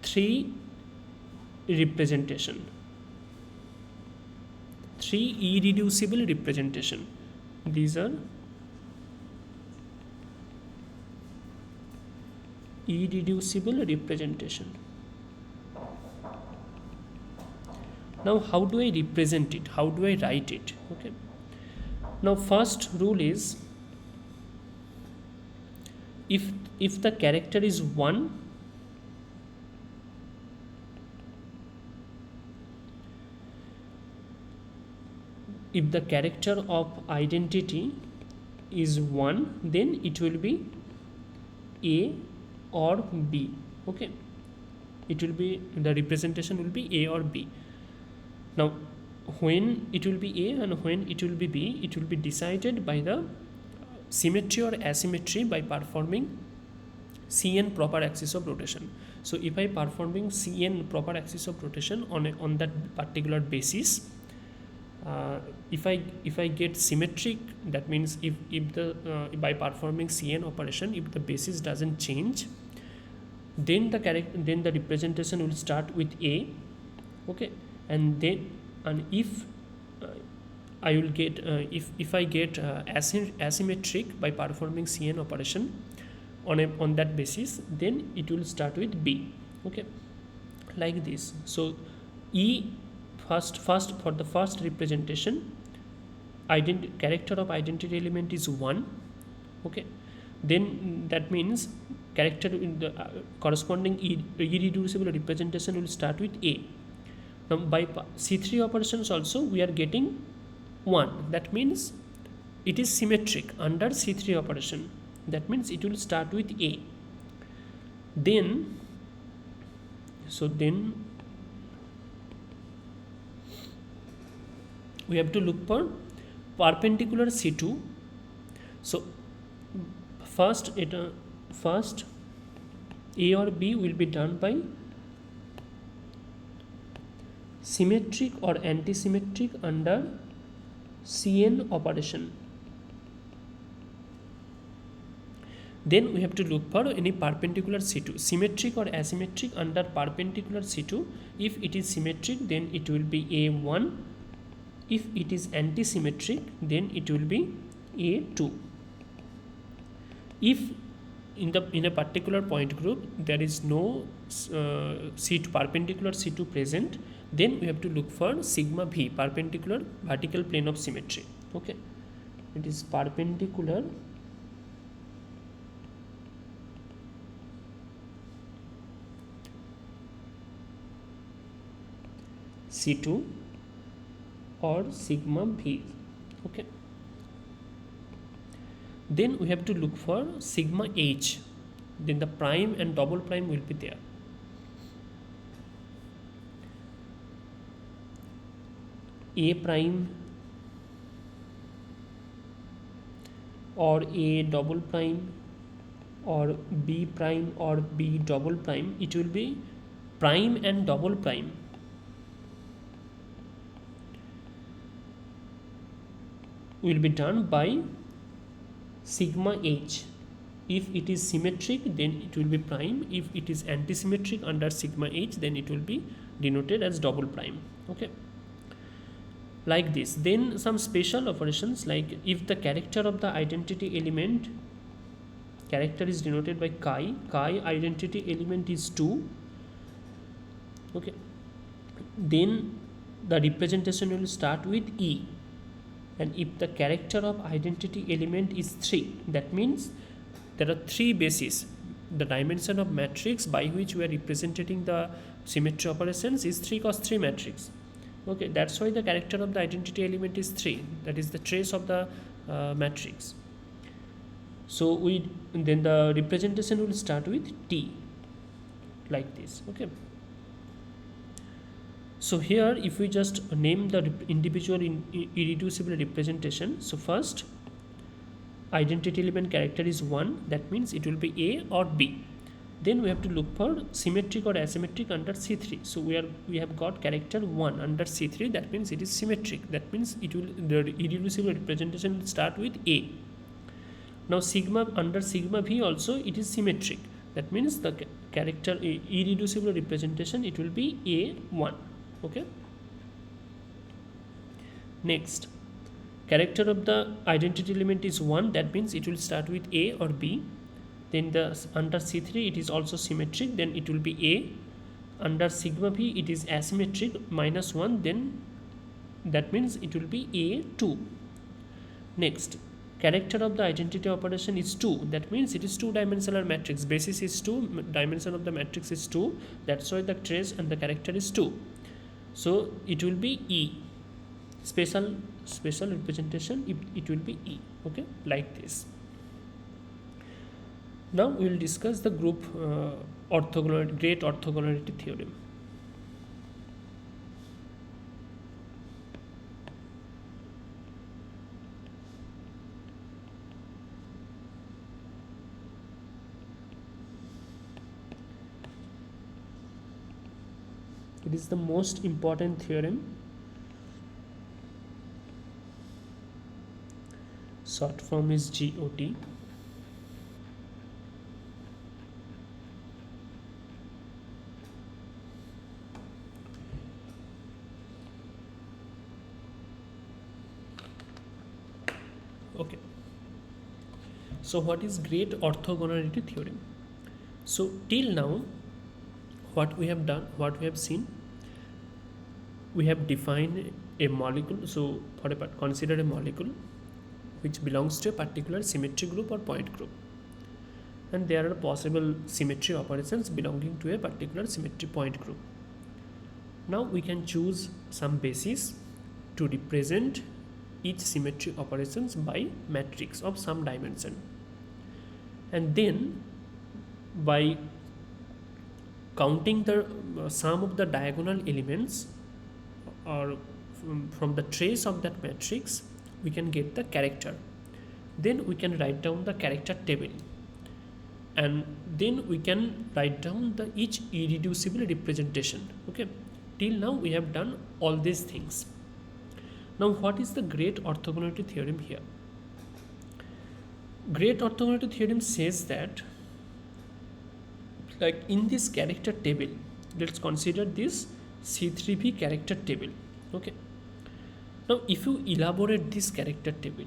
3 representation, 3 irreducible representation. These are irreducible representation. Now how do I represent it? How do I write it? Okay. Now first rule is, if the character is 1, if the character of identity is 1, then it will be A or B, okay? It will be, the representation will be A or B. Now when it will be A and when it will be B, it will be decided by the symmetry or asymmetry by performing Cn proper axis of rotation. So if I performing Cn proper axis of rotation on that particular basis, if I get symmetric, that means if the by performing Cn operation, if the basis doesn't change, then the representation will start with A, okay? And if I will get if I get asymmetric by performing Cn operation on that basis, then it will start with B, okay? Like this. So E first for the first representation, character of identity element is 1, okay? Then that means character in the corresponding irreducible representation will start with A. Now by C3 operations also we are getting 1, that means it is symmetric under C3 operation, that means it will start with A. Then we have to look for perpendicular C2. So first A or B will be done by symmetric or anti-symmetric under Cn operation. Then we have to look for any perpendicular C2, symmetric or asymmetric under perpendicular C2. If it is symmetric, then it will be A1. If it is anti-symmetric, then it will be A2. If in a particular point group there is no C2 perpendicular C2 present, then we have to look for sigma v, perpendicular vertical plane of symmetry, okay? It is perpendicular C2 or sigma v, okay? Then we have to look for sigma h, then the prime and double prime will be there. A prime or A double prime or B prime or B double prime, it will be prime and double prime. will be done by sigma h. If it is symmetric, then it will be prime. If it is antisymmetric under sigma h, then it will be denoted as double prime. Okay, like this. Then some special operations, like if the character of the identity element, character is denoted by chi identity element is 2. Okay, then the representation will start with e, and if the character of identity element is 3, that means there are 3 bases. The dimension of matrix by which we are representing the symmetry operations is 3 cos 3 matrix. Okay, that's why the character of the identity element is 3, that is the trace of the matrix. So then the representation will start with t, like this. Okay, so here if we just name the individual irreducible representation, so first identity element character is 1, that means it will be A or B. Then we have to look for symmetric or asymmetric under C3. So we have got character 1 under C3, that means it is symmetric, that means it will, the irreducible representation will start with A. Now sigma under sigma V also it is symmetric, that means the character irreducible representation it will be A1. Okay, next character of the identity element is 1, that means it will start with A or B. Then the under C3 it is also symmetric, then it will be A. Under sigma V it is asymmetric, -1, then that means it will be A2. Next, character of the identity operation is 2, that means it is 2-dimensional matrix, basis is 2, dimension of the matrix is 2, that's why the trace and the character is 2. So it will be E. Special representation, it will be E. Okay, like this. Now we will discuss the group great orthogonality theorem. It is the most important theorem. Short form is GOT. Okay. So what is great orthogonality theorem? So till now, what we have done, what we have seen, we have defined a molecule. So for a part, consider a molecule which belongs to a particular symmetry group or point group, and there are possible symmetry operations belonging to a particular symmetry point group. Now we can choose some basis to represent each symmetry operations by matrix of some dimension, and then by counting the sum of the diagonal elements or from the trace of that matrix, we can get the character. Then we can write down the character table, and then we can write down the each irreducible representation. Okay, till now we have done all these things. Now what is the great orthogonality theorem here? Great orthogonality theorem says that, like in this character table, let's consider this C3b character table. Okay, now if you elaborate this character table,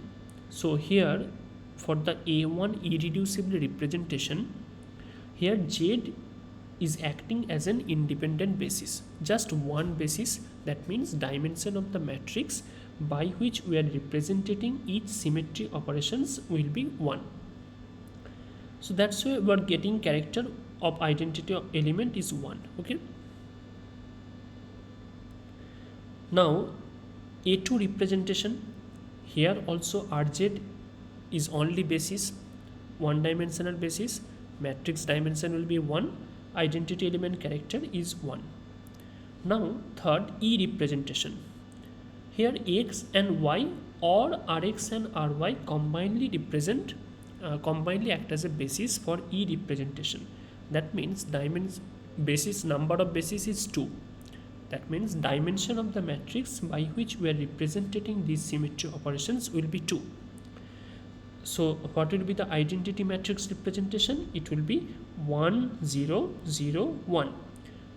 so here for the A1 irreducible representation, here Z is acting as an independent basis, just one basis, that means dimension of the matrix by which we are representing each symmetry operations will be 1. So that's why we are getting character of identity of element is 1. Okay, now A2 representation, here also RZ is only basis, one dimensional basis, matrix dimension will be 1, identity element character is 1. Now third E representation, here X and Y or Rx and Ry combinedly represent combinedly act as a basis for E representation. That means basis number of basis is 2. That means dimension of the matrix by which we are representing these symmetry operations will be 2. So what will be the identity matrix representation? It will be 1 0 0 1.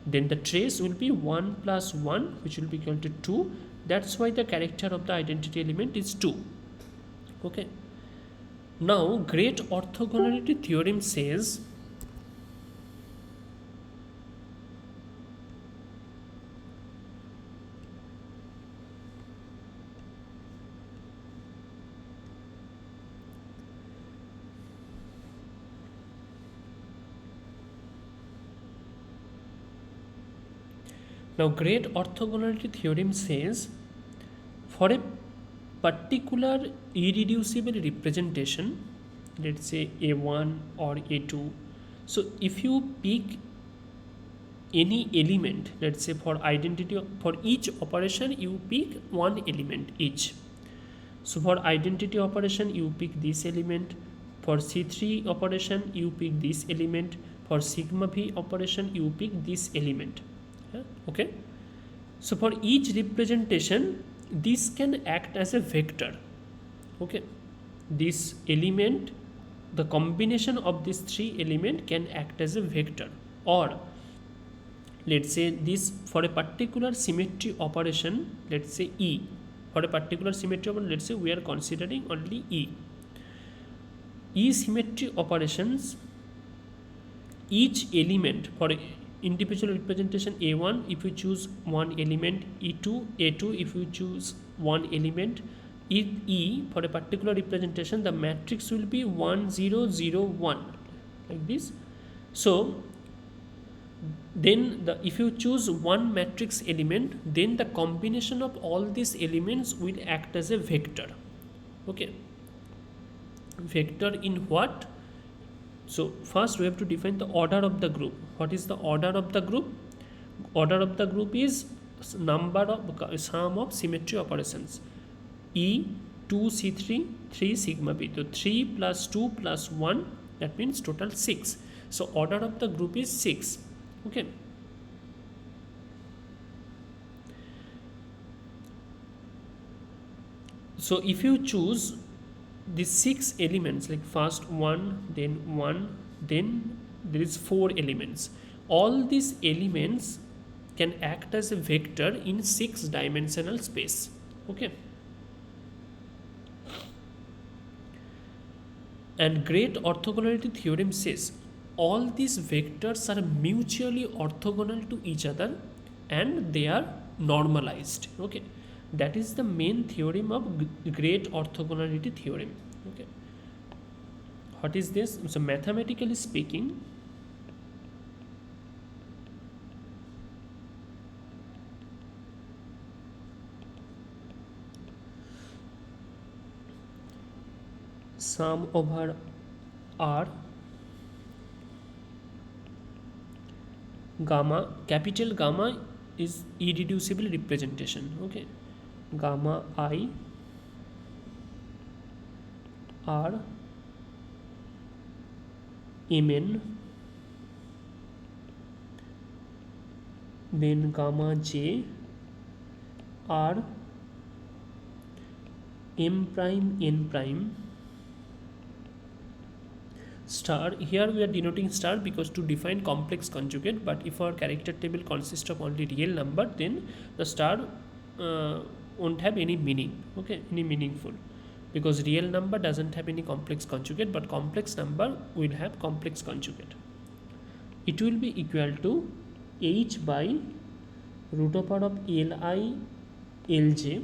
Then the trace will be 1 plus 1, which will be equal to 2. That's why the character of the identity element is 2. Okay. Now great orthogonality theorem says for a particular irreducible representation, let's say A1 or A2, so if you pick any element, let's say for identity, for each operation you pick one element each. So for identity operation you pick this element, for C3 operation you pick this element, for sigma v operation you pick this element. Okay, so for each representation this can act as a vector. Okay, this element, the combination of these three elements can act as a vector. Or let's say this, for a particular symmetry operation, let's say E, for a particular symmetry operation, let's say we are considering only E symmetry operations, each element for individual representation A1 if you choose one element, A2 if you choose one element, E for a particular representation the matrix will be 1 0 0 1 like this. So then if you choose one matrix element, then the combination of all these elements will act as a vector. Okay, vector in what? So first we have to define the order of the group. What is the order of the group? Order of the group is number of sum of symmetry operations. E 2 C3 3 sigma b. So 3 plus 2 plus 1, that means total 6. So order of the group is 6. Okay. So if you choose these 6 elements, like first 1, then there is 4 elements. All these elements can act as a vector in 6-dimensional space. Okay. And great orthogonality theorem says all these vectors are mutually orthogonal to each other and they are normalized. Okay, that is the main theorem of great orthogonality theorem. Okay, what is this? So mathematically speaking, sum over R gamma, capital gamma is irreducible representation. Okay, gamma I R mn, then gamma j R m prime n prime star. Here we are denoting star because to define complex conjugate, but if our character table consists of only real number, then the star won't have any meaning. Okay, any meaningful, because real number doesn't have any complex conjugate, but complex number will have complex conjugate. It will be equal to h by root over of li lj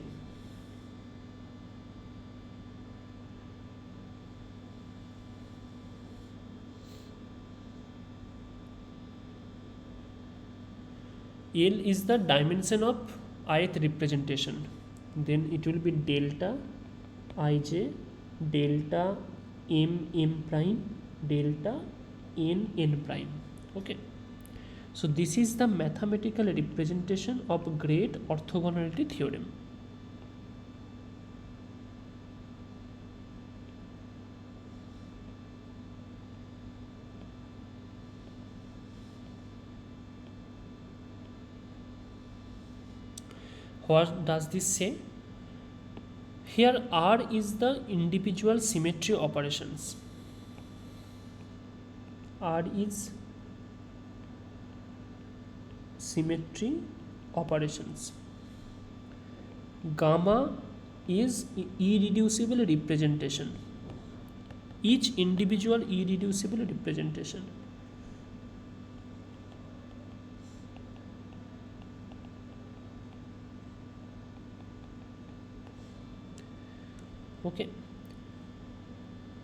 L is the dimension of ith representation, then it will be delta ij delta m prime delta n prime. Okay, so this is the mathematical representation of great orthogonality theorem. What does this say? Here R is the individual symmetry operations. R is symmetry operations. Gamma is irreducible representation. Each individual irreducible representation. Okay.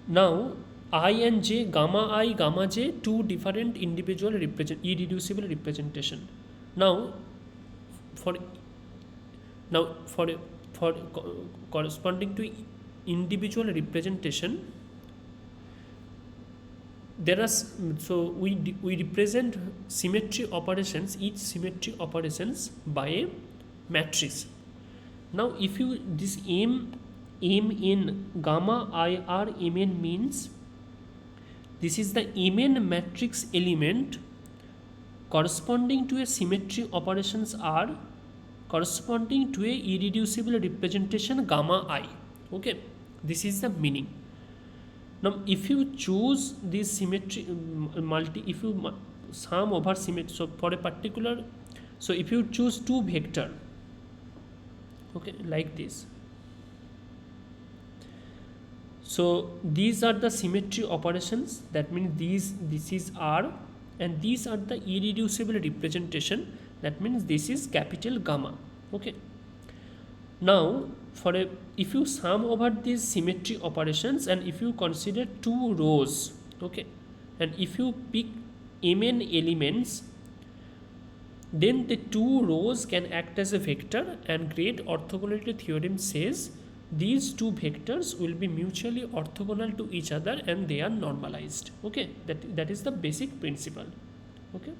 Now I and J, gamma I, gamma J, two different individual irreducible representation. Now for corresponding to individual representation, there are we represent symmetry operations, each symmetry operations by a matrix. Now if you this M in gamma IR Mn means this is the Mn matrix element corresponding to a symmetry operations R corresponding to a irreducible representation gamma I. Okay, this is the meaning. Now if you choose this symmetry if you sum over symmetry, so for a particular, so if you choose two vector, okay, like this, so these are the symmetry operations, that means this is R and these are the irreducible representation, that means this is capital gamma. Okay, now if you sum over these symmetry operations and if you consider two rows, okay, and if you pick Mn elements, then the two rows can act as a vector, and great orthogonality theorem says these two vectors will be mutually orthogonal to each other and they are normalized. Okay, that is the basic principle. Okay,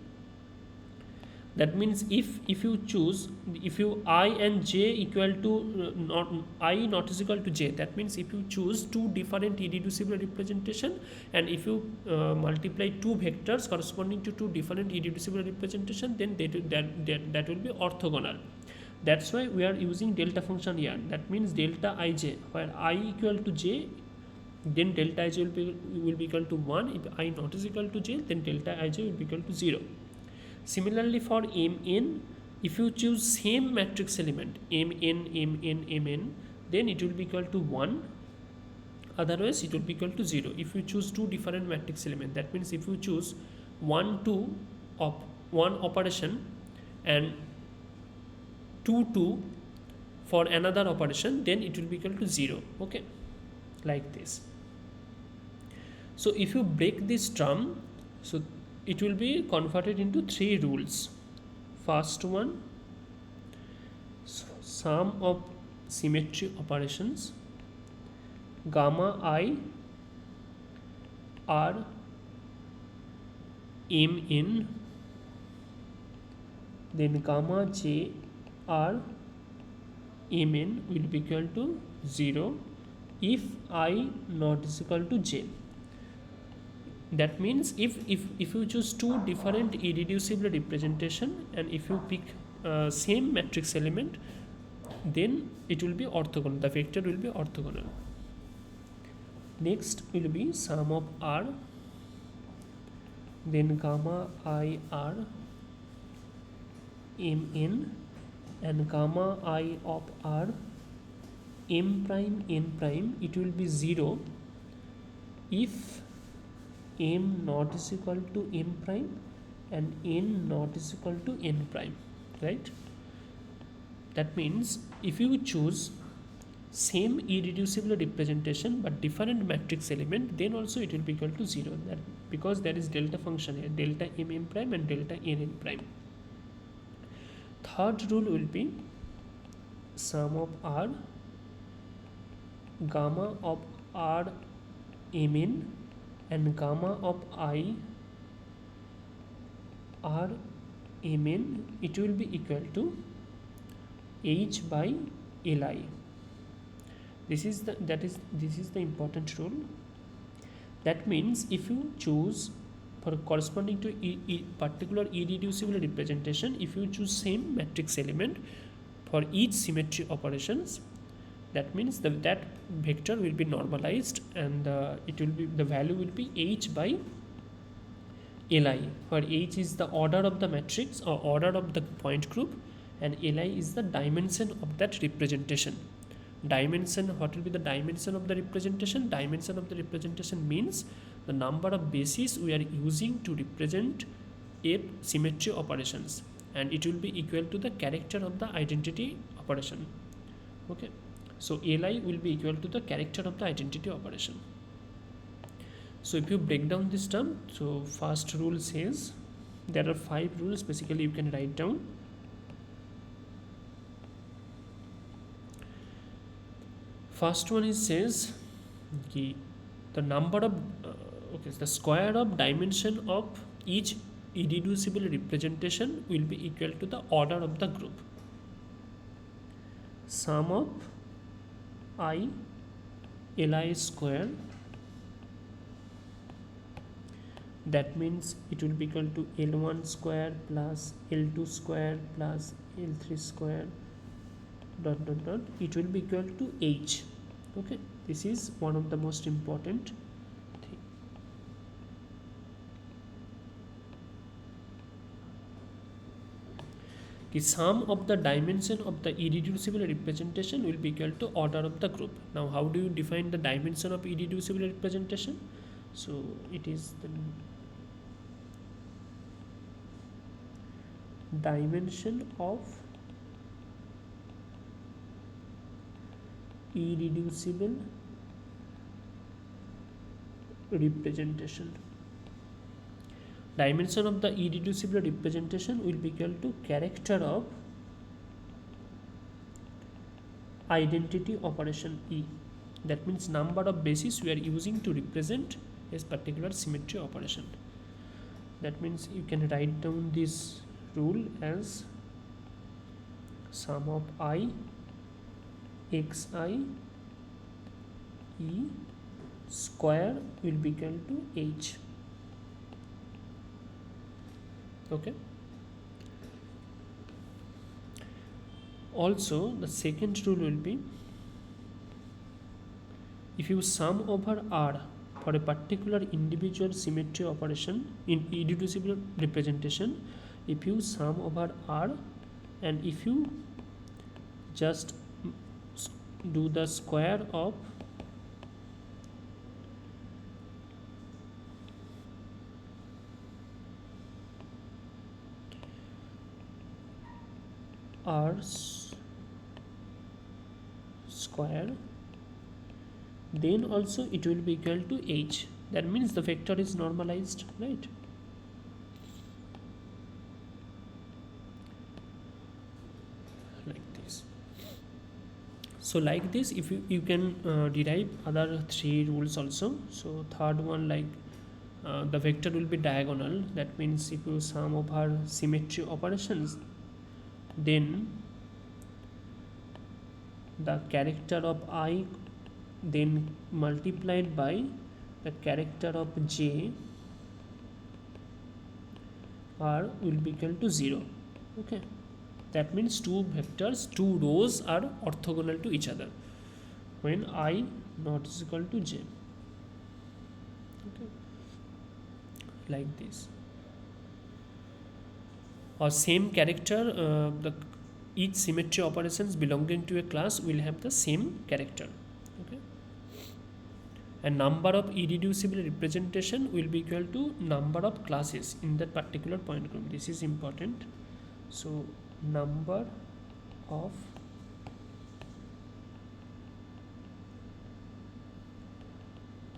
that means if you I and j equal to I not is equal to j, that means if you choose two different irreducible representation and if you multiply two vectors corresponding to two different irreducible representation, then that will be orthogonal. That's why we are using delta function here. That means delta ij, where I equal to j, then delta ij will be equal to 1. If I not is equal to j, then delta ij will be equal to 0. Similarly for Mn, if you choose same matrix element Mn, then it will be equal to 1, otherwise it will be equal to 0. If you choose two different matrix element, that means if you choose 1 2 of one operation and 2 2 for another operation, then it will be equal to 0. Okay, like this. So if you break this term, so it will be converted into three rules. First one, sum of symmetry operations gamma I R Mn, then gamma j R Mn will be equal to 0 if I not is equal to j. That means if you choose two different irreducible representation and if you pick same matrix element, then it will be orthogonal, the vector will be orthogonal. Next will be sum of R, then gamma I R Mn and gamma I of R M prime n prime, it will be 0 if m not is equal to m prime and n not is equal to n prime, right? That means if you choose same irreducible representation but different matrix element, then also it will be equal to 0, that because there is delta function here, delta m prime and delta n prime. Third rule will be sum of R gamma of R Mn and gamma of I R Mn, it will be equal to H by Li. This is the important rule. That means if you choose for corresponding to particular irreducible representation, if you choose same matrix element for each symmetry operations, that means that vector will be normalized, and it will be, the value will be h by li, where h is the order of the matrix or order of the point group, and li is the dimension of that representation. Dimension, what will be the dimension of the representation? Dimension of the representation means the number of bases we are using to represent a symmetry operations, and it will be equal to the character of the identity operation. Okay, so li will be equal to the character of the identity operation. So if you break down this term, so first rule says, there are 5 rules basically you can write down. First one is says the number of the square of dimension of each irreducible representation will be equal to the order of the group. Sum of I li square, that means it will be equal to L1 square plus L2 square plus L3 square dot dot dot, it will be equal to H. Okay, this is one of the most important thing. The sum of the dimension of the irreducible representation will be equal to order of the group. Now how do you define the dimension of irreducible representation? So it is the dimension of irreducible representation. Dimension of the irreducible representation will be equal to character of identity operation E. That means number of bases we are using to represent a particular symmetry operation. That means you can write down this rule as sum of I xi e square will be equal to h. Okay. Also the second rule will be, if you sum over R for a particular individual symmetry operation in irreducible representation, if you sum over R and if you just do the square of R square, then also it will be equal to H. That means the vector is normalized, right? Like this. So like this, if you can derive other 3 rules also. So third one, like the vector will be diagonal. That means if you sum over symmetry operations, then the character of I then multiplied by the character of J R will be equal to 0. Okay, that means 2 vectors, 2 rows are orthogonal to each other when I not is equal to J. Okay, like this. Or same character, each symmetry operations belonging to a class will have the same character. Okay, and number of irreducible representation will be equal to number of classes in that particular point group. This is important. So number of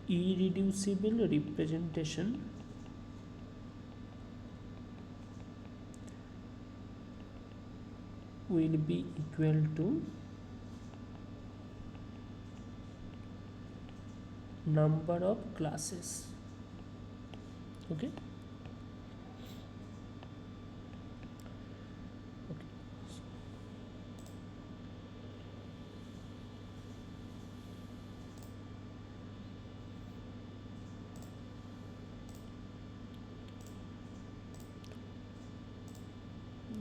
irreducible representation will be equal to number of classes. Okay.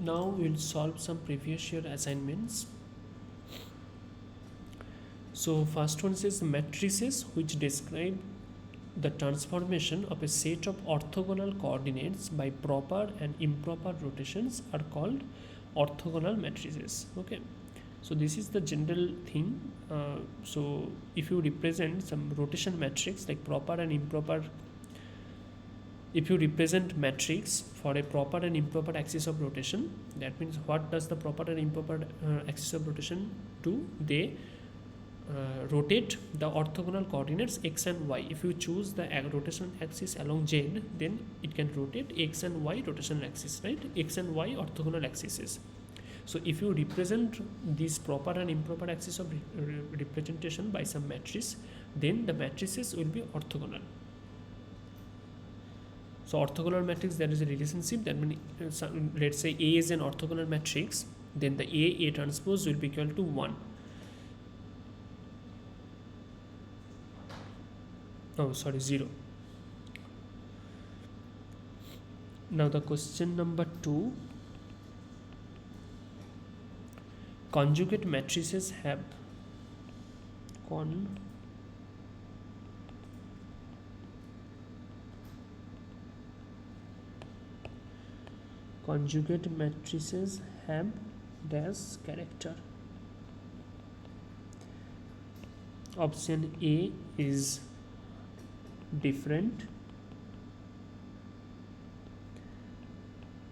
Now we'll solve some previous year assignments. So first one says matrices which describe the transformation of a set of orthogonal coordinates by proper and improper rotations are called orthogonal matrices. Okay, so this is the general thing. So if you represent some rotation matrix like proper and improper, if you represent matrix for a proper and improper axis of rotation, that means what does the proper and improper axis of rotation do? They rotate the orthogonal coordinates x and y. If you choose the rotation axis along z, then it can rotate x and y rotation axis, right? X and y orthogonal axes. So if you represent this proper and improper axis of representation by some matrix, then the matrices will be orthogonal. So orthogonal matrix, there is a relationship. That means let's say A is an orthogonal matrix, then the A transpose will be equal to 1. Oh, sorry, 0. Now the question number 2. Conjugate matrices have conjugate matrices have dash character. Option A is different.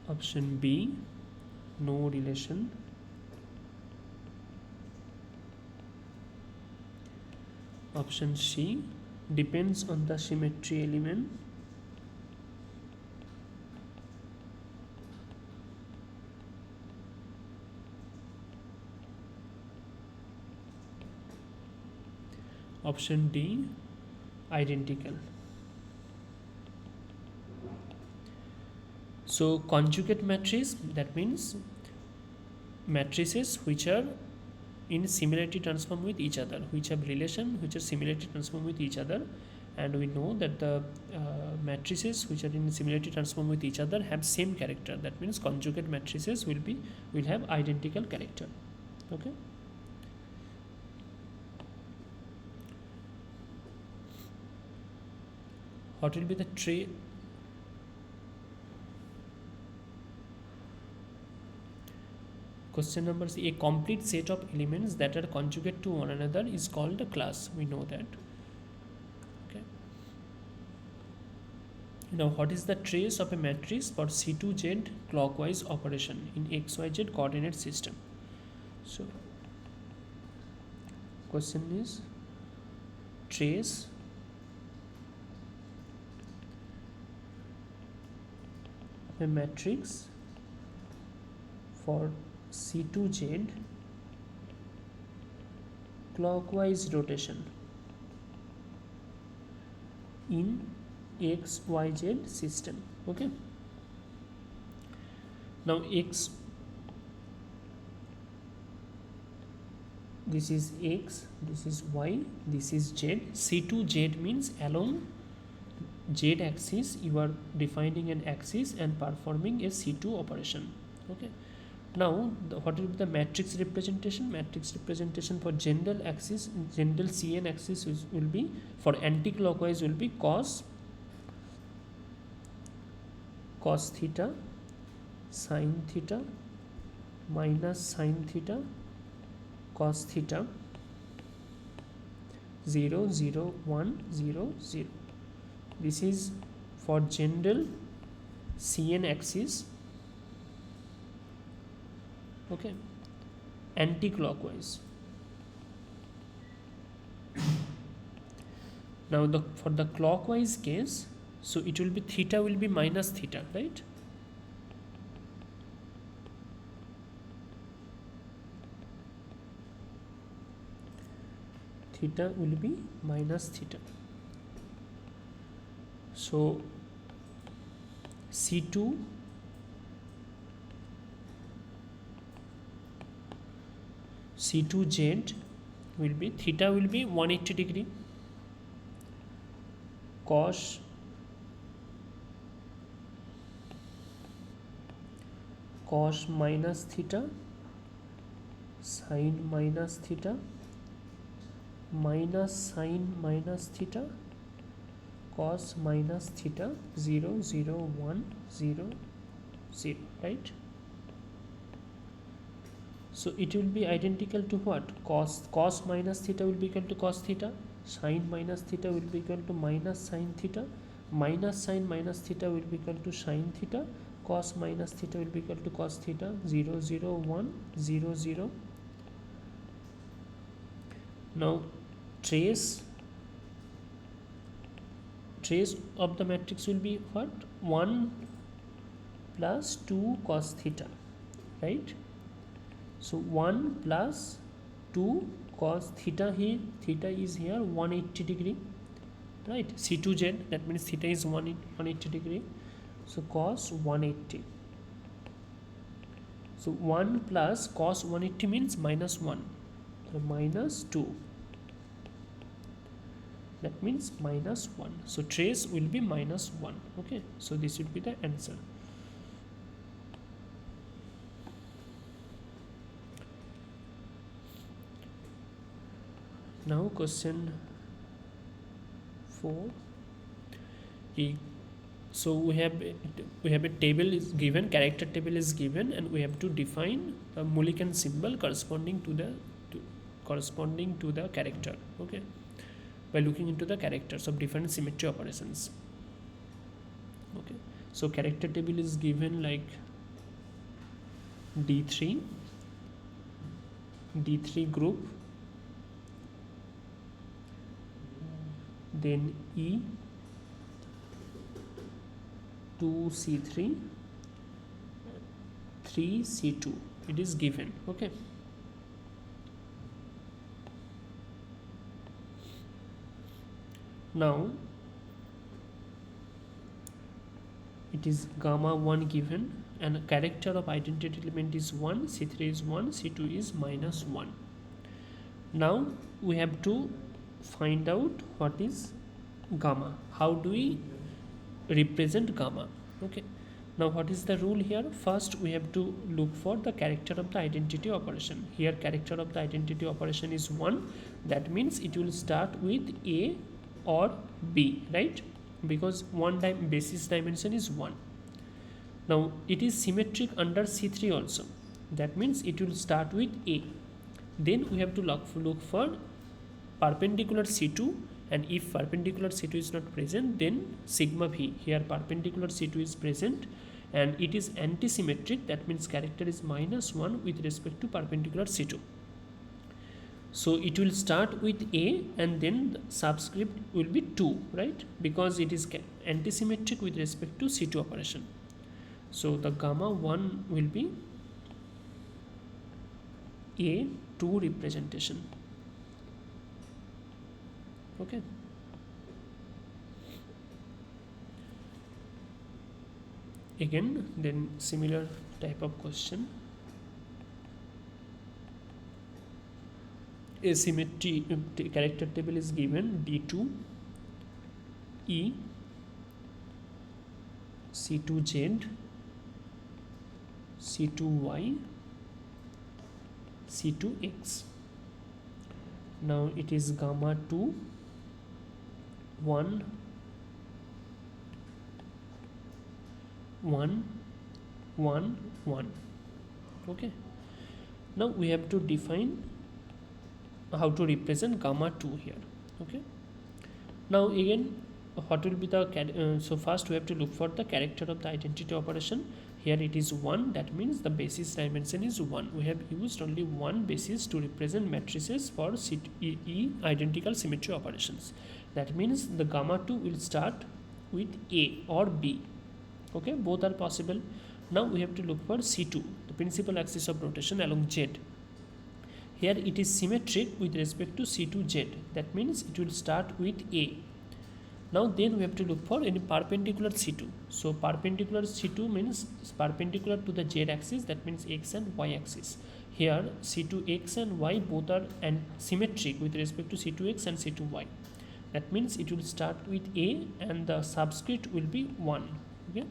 Option B, no relation. Option C, depends on the symmetry element. Option D, identical. So conjugate matrix, that means matrices which are in similarity transform with each other, which have relation, which are similarity transform with each other, and we know that the matrices which are in similarity transform with each other have same character. That means conjugate matrices will have identical character. Okay. What will be the trait? Question number C. A complete set of elements that are conjugate to one another is called a class. We know that. Okay. Now, what is the trace of a matrix for C2Z clockwise operation in XYZ coordinate system? So, question is trace a matrix for C2Z clockwise rotation in XYZ system. Okay. Now X, this is X, this is Y, this is Z. C2Z means along Z axis you are defining an axis and performing a C2 operation. Okay. Now what will be the matrix representation? Matrix representation for general axis, general CN axis will be, for anti-clockwise will be cos theta sin theta minus sin theta cos theta 0 0 1 0 0. This is for general CN axis. Okay, anti-clockwise. Now for the clockwise case, so it will be theta will be minus theta, right? Theta will be minus theta. So C2 C2Z will be, theta will be 180 degree, cos minus theta, sin minus theta, minus sin minus theta, cos minus theta, 0 0 1 0 0, right? So it will be identical to what? Cos minus theta will be equal to cos theta, sin minus theta will be equal to minus sin theta, minus sin minus theta will be equal to sin theta, cos minus theta will be equal to cos theta, 0 0 1 0 0. Now trace of the matrix will be what? 1 plus 2 cos theta, right? So 1 plus 2 cos theta, here theta is here 180 degree, right? C2z, that means theta is 180 degree, so cos 180. So 1 plus cos 180 means minus 1, so minus 2, that means minus 1. So trace will be minus 1. Okay, so this will be the answer. Now question 4. So we have a table is given, character table is given, and we have to define a Mulliken symbol corresponding to the character. Okay, by looking into the characters of different symmetry operations. Okay, so character table is given like D3 group, then E 2C3 3C2, it is given. Okay, now it is gamma 1 given, and a character of identity element is 1, C3 is 1, C2 is minus 1. Now we have to find out what is gamma. How do we represent gamma? Okay, now what is the rule here? First we have to look for the character of the identity operation. Here character of the identity operation is 1, that means it will start with A or B, right? Because basis dimension is 1. Now it is symmetric under C3 also, that means it will start with A. Then we have to look for perpendicular C2, and if perpendicular C2 is not present, then sigma V. Here perpendicular C2 is present and it is anti-symmetric, that means character is minus 1 with respect to perpendicular C2. So it will start with A and then the subscript will be 2, right? Because it is anti-symmetric with respect to C2 operation. So the gamma 1 will be A2 representation. Okay. Again, then similar type of question. A symmetry character table is given D2 E C2Z C2Y C2X. Now it is gamma 2 1 1 1 1. Okay, now we have to define how to represent gamma 2 here. Okay, now again what will be the so first we have to look for the character of the identity operation. Here it is 1, that means the basis dimension is 1. We have used only one basis to represent matrices for E identical symmetry operations. That means the gamma 2 will start with A or B. Okay, both are possible. Now we have to look for C2, the principal axis of rotation along Z. Here it is symmetric with respect to C2Z, that means it will start with A. Now then we have to look for any perpendicular C2. So perpendicular C2 means perpendicular to the Z axis, that means X and Y axis. Here C2X and Y both are symmetric with respect to C2X and C2Y. That means it will start with A and the subscript will be 1. Okay.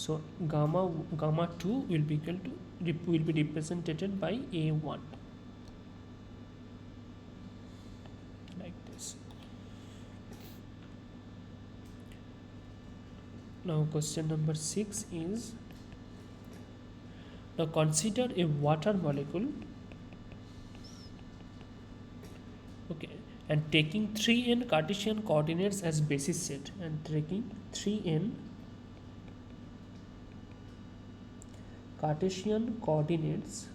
So gamma 2 will be equal to will be represented by A1 like this. Now question number 6 is, now consider a water molecule, okay, and taking 3n Cartesian coordinates as basis set, and taking 3n Cartesian coordinates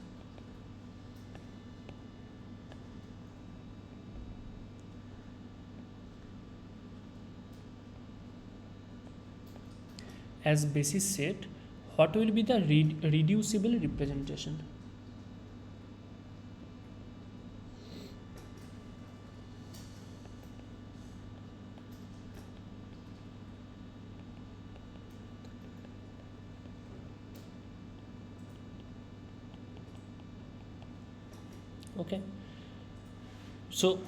as basis set, what will be the reducible representation? Okay, so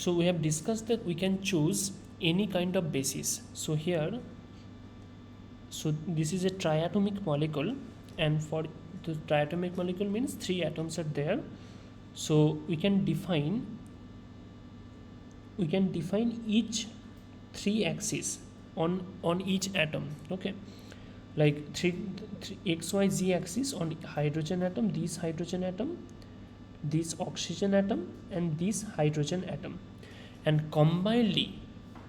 we have discussed that we can choose any kind of basis. So here, so this is a triatomic molecule, and for the triatomic molecule means 3 atoms are there. So we can define each 3 axes on each atom. Okay, like 3 XYZ axis on hydrogen atom, this hydrogen atom, this oxygen atom, and this hydrogen atom, and combinedly,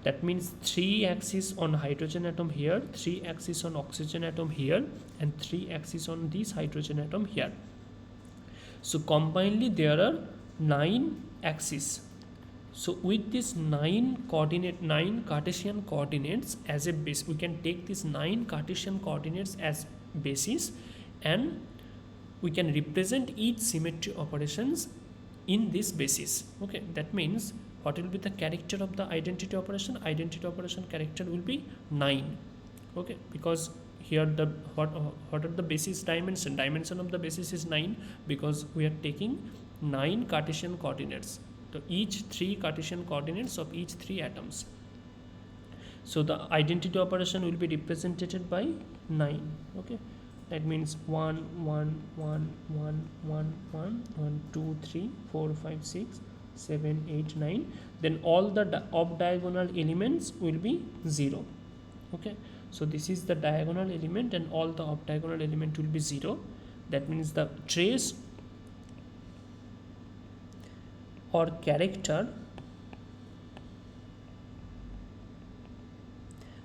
that means 3 axes on hydrogen atom here, 3 axes on oxygen atom here, and 3 axes on this hydrogen atom here. So combinedly there are 9 axes. So with this 9 Cartesian coordinates as a base, we can take these 9 Cartesian coordinates as basis, and we can represent each symmetry operations in this basis. Okay, that means what will be the character of the identity operation? Identity operation character will be 9. Okay, because here the what are the basis dimension of the basis is 9, because we are taking 9 Cartesian coordinates, so each 3 Cartesian coordinates of each 3 atoms. So the identity operation will be represented by 9. Okay, that means 1 1 1 1 1 1 1 2 3 4 5 6 7 8 9, then all the off diagonal elements will be 0. Okay, so this is the diagonal element and all the off diagonal element will be 0. That means the trace or character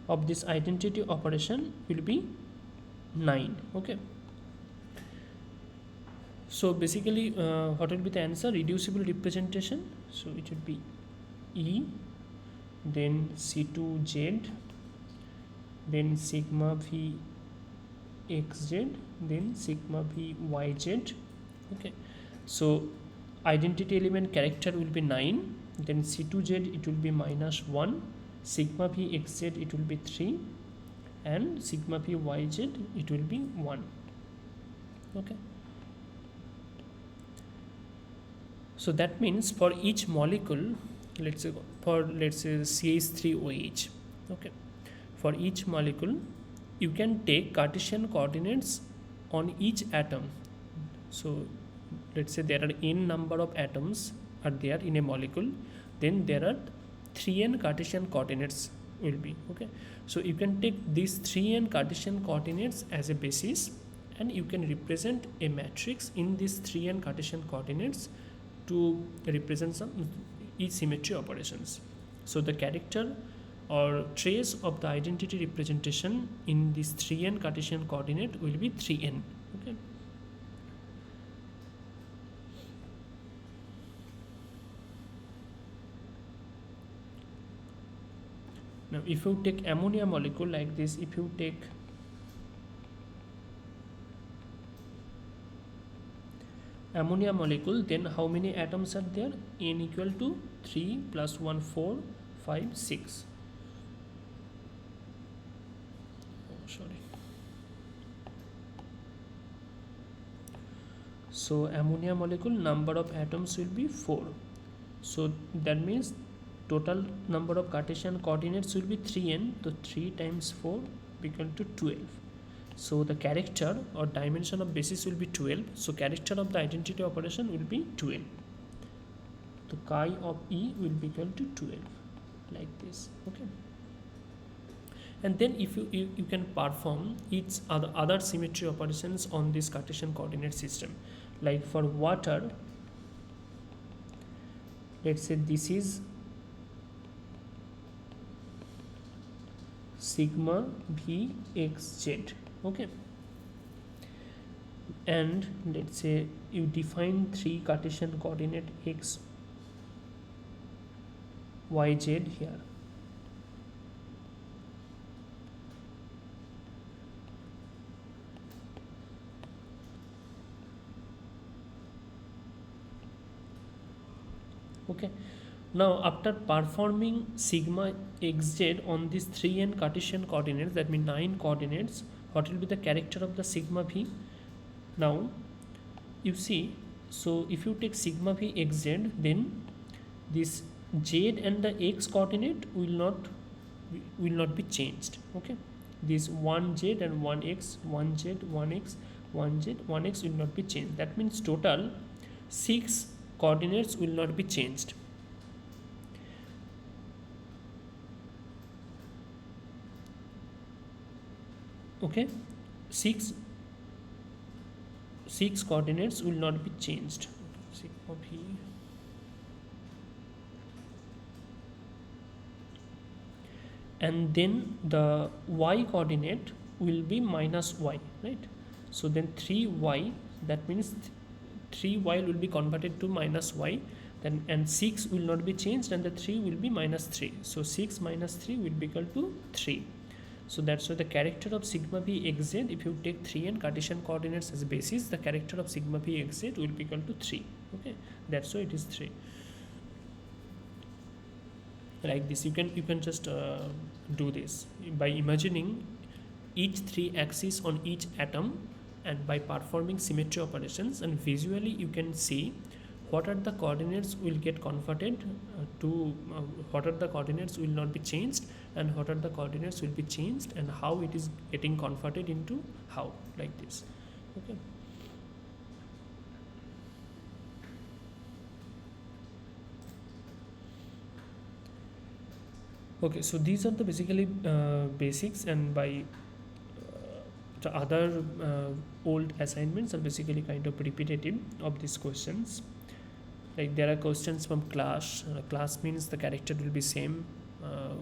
of this identity operation will be 9. Okay, so basically what will be the answer? Reducible representation, so it would be E, then C2Z, then sigma V xz, then sigma V yz. Okay, so identity element character will be 9, then C2Z it will be -1, sigma V xz it will be 3, and sigma P yz it will be 1. Okay, so that means for each molecule, let's say CH3OH, okay, for each molecule you can take Cartesian coordinates on each atom. So let's say there are n number of atoms are there in a molecule, then there are 3n Cartesian coordinates will be. Okay, so you can take these 3n Cartesian coordinates as a basis, and you can represent a matrix in these 3n Cartesian coordinates to represent some each symmetry operations. So the character or trace of the identity representation in this 3n Cartesian coordinate will be 3n. Okay, now if you take ammonia molecule like this, if you take ammonia molecule, then how many atoms are there? N equal to 3 plus 1 4 5 6. So ammonia molecule number of atoms will be 4. So that means total number of Cartesian coordinates will be 3n. So 3 times 4 equal to 12. So the character or dimension of basis will be 12. So character of the identity operation will be 12. So chi of E will be equal to 12, like this. Okay. And then if you can perform its other symmetry operations on this Cartesian coordinate system. Like for water, let's say this is sigma v x z. Okay. And let's say you define three Cartesian coordinate x, y, z here. Okay. Now after performing sigma xz on these 3n Cartesian coordinates, that means 9 coordinates, what will be the character of the sigma v? Now you see, so if you take sigma v xz, then this z and the x coordinate will not be changed. Okay, this 1z and 1x, 1z, 1x, 1z, 1x will not be changed. That means total 6 coordinates will not be changed. Okay, six coordinates will not be changed. Sigma v. And then the y coordinate will be minus y, right? So then 3y, that means 3y will be converted to minus y, then and 6 will not be changed, and the 3 will be minus 3. So 6 minus 3 will be equal to 3. So that's why the character of sigma v xz, if you take 3n Cartesian coordinates as a basis, the character of sigma v xz will be equal to 3. Okay, that's why it is 3. Like this, you can just do this by imagining each 3 axes on each atom, and by performing symmetry operations, and visually you can see what are the coordinates will get converted what are the coordinates will not be changed, and what are the coordinates will be changed, and how it is getting converted into how, like this. Okay. Okay, so these are the basically basics, and by the other old assignments are basically kind of repetitive of these questions. Like there are questions from class. Class means the character will be same.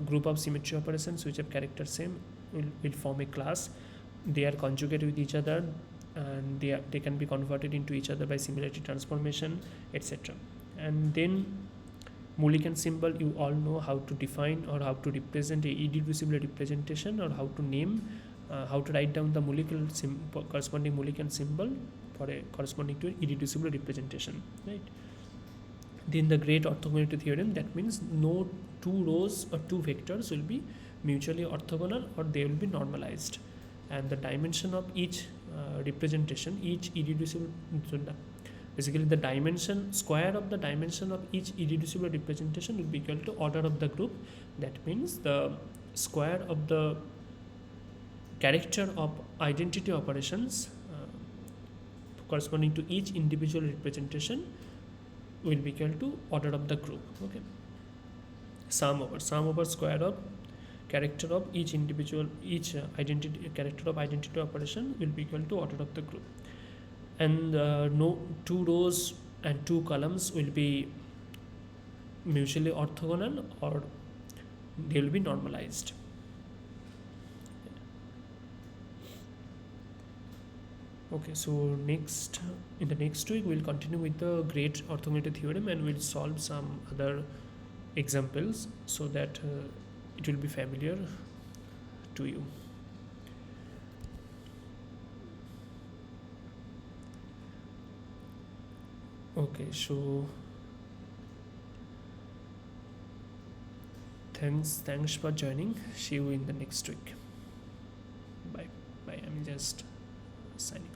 Group of symmetry operations which have character same will form a class. They are conjugate with each other, and they can be converted into each other by similarity transformation, etc. And then Mulliken symbol, you all know how to define or how to represent a irreducible representation, or how to name, how to write down the corresponding Mulliken symbol for a corresponding to an irreducible representation, right? Then the great orthogonality theorem, that means no two rows or two vectors will be mutually orthogonal, or they will be normalized, and the dimension of each representation, each irreducible, basically the dimension square of the dimension of each irreducible representation will be equal to order of the group. That means the square of the character of identity operations corresponding to each individual representation will be equal to order of the group. Okay, sum over square of character of each identity character of identity operation will be equal to order of the group. And no two rows and two columns will be mutually orthogonal, or they will be normalized. Okay, so in the next week we'll continue with the great orthogonality theorem, and we'll solve some other examples so that it will be familiar to you. Okay, so thanks for joining. See you in the next week. Bye. I'm just signing.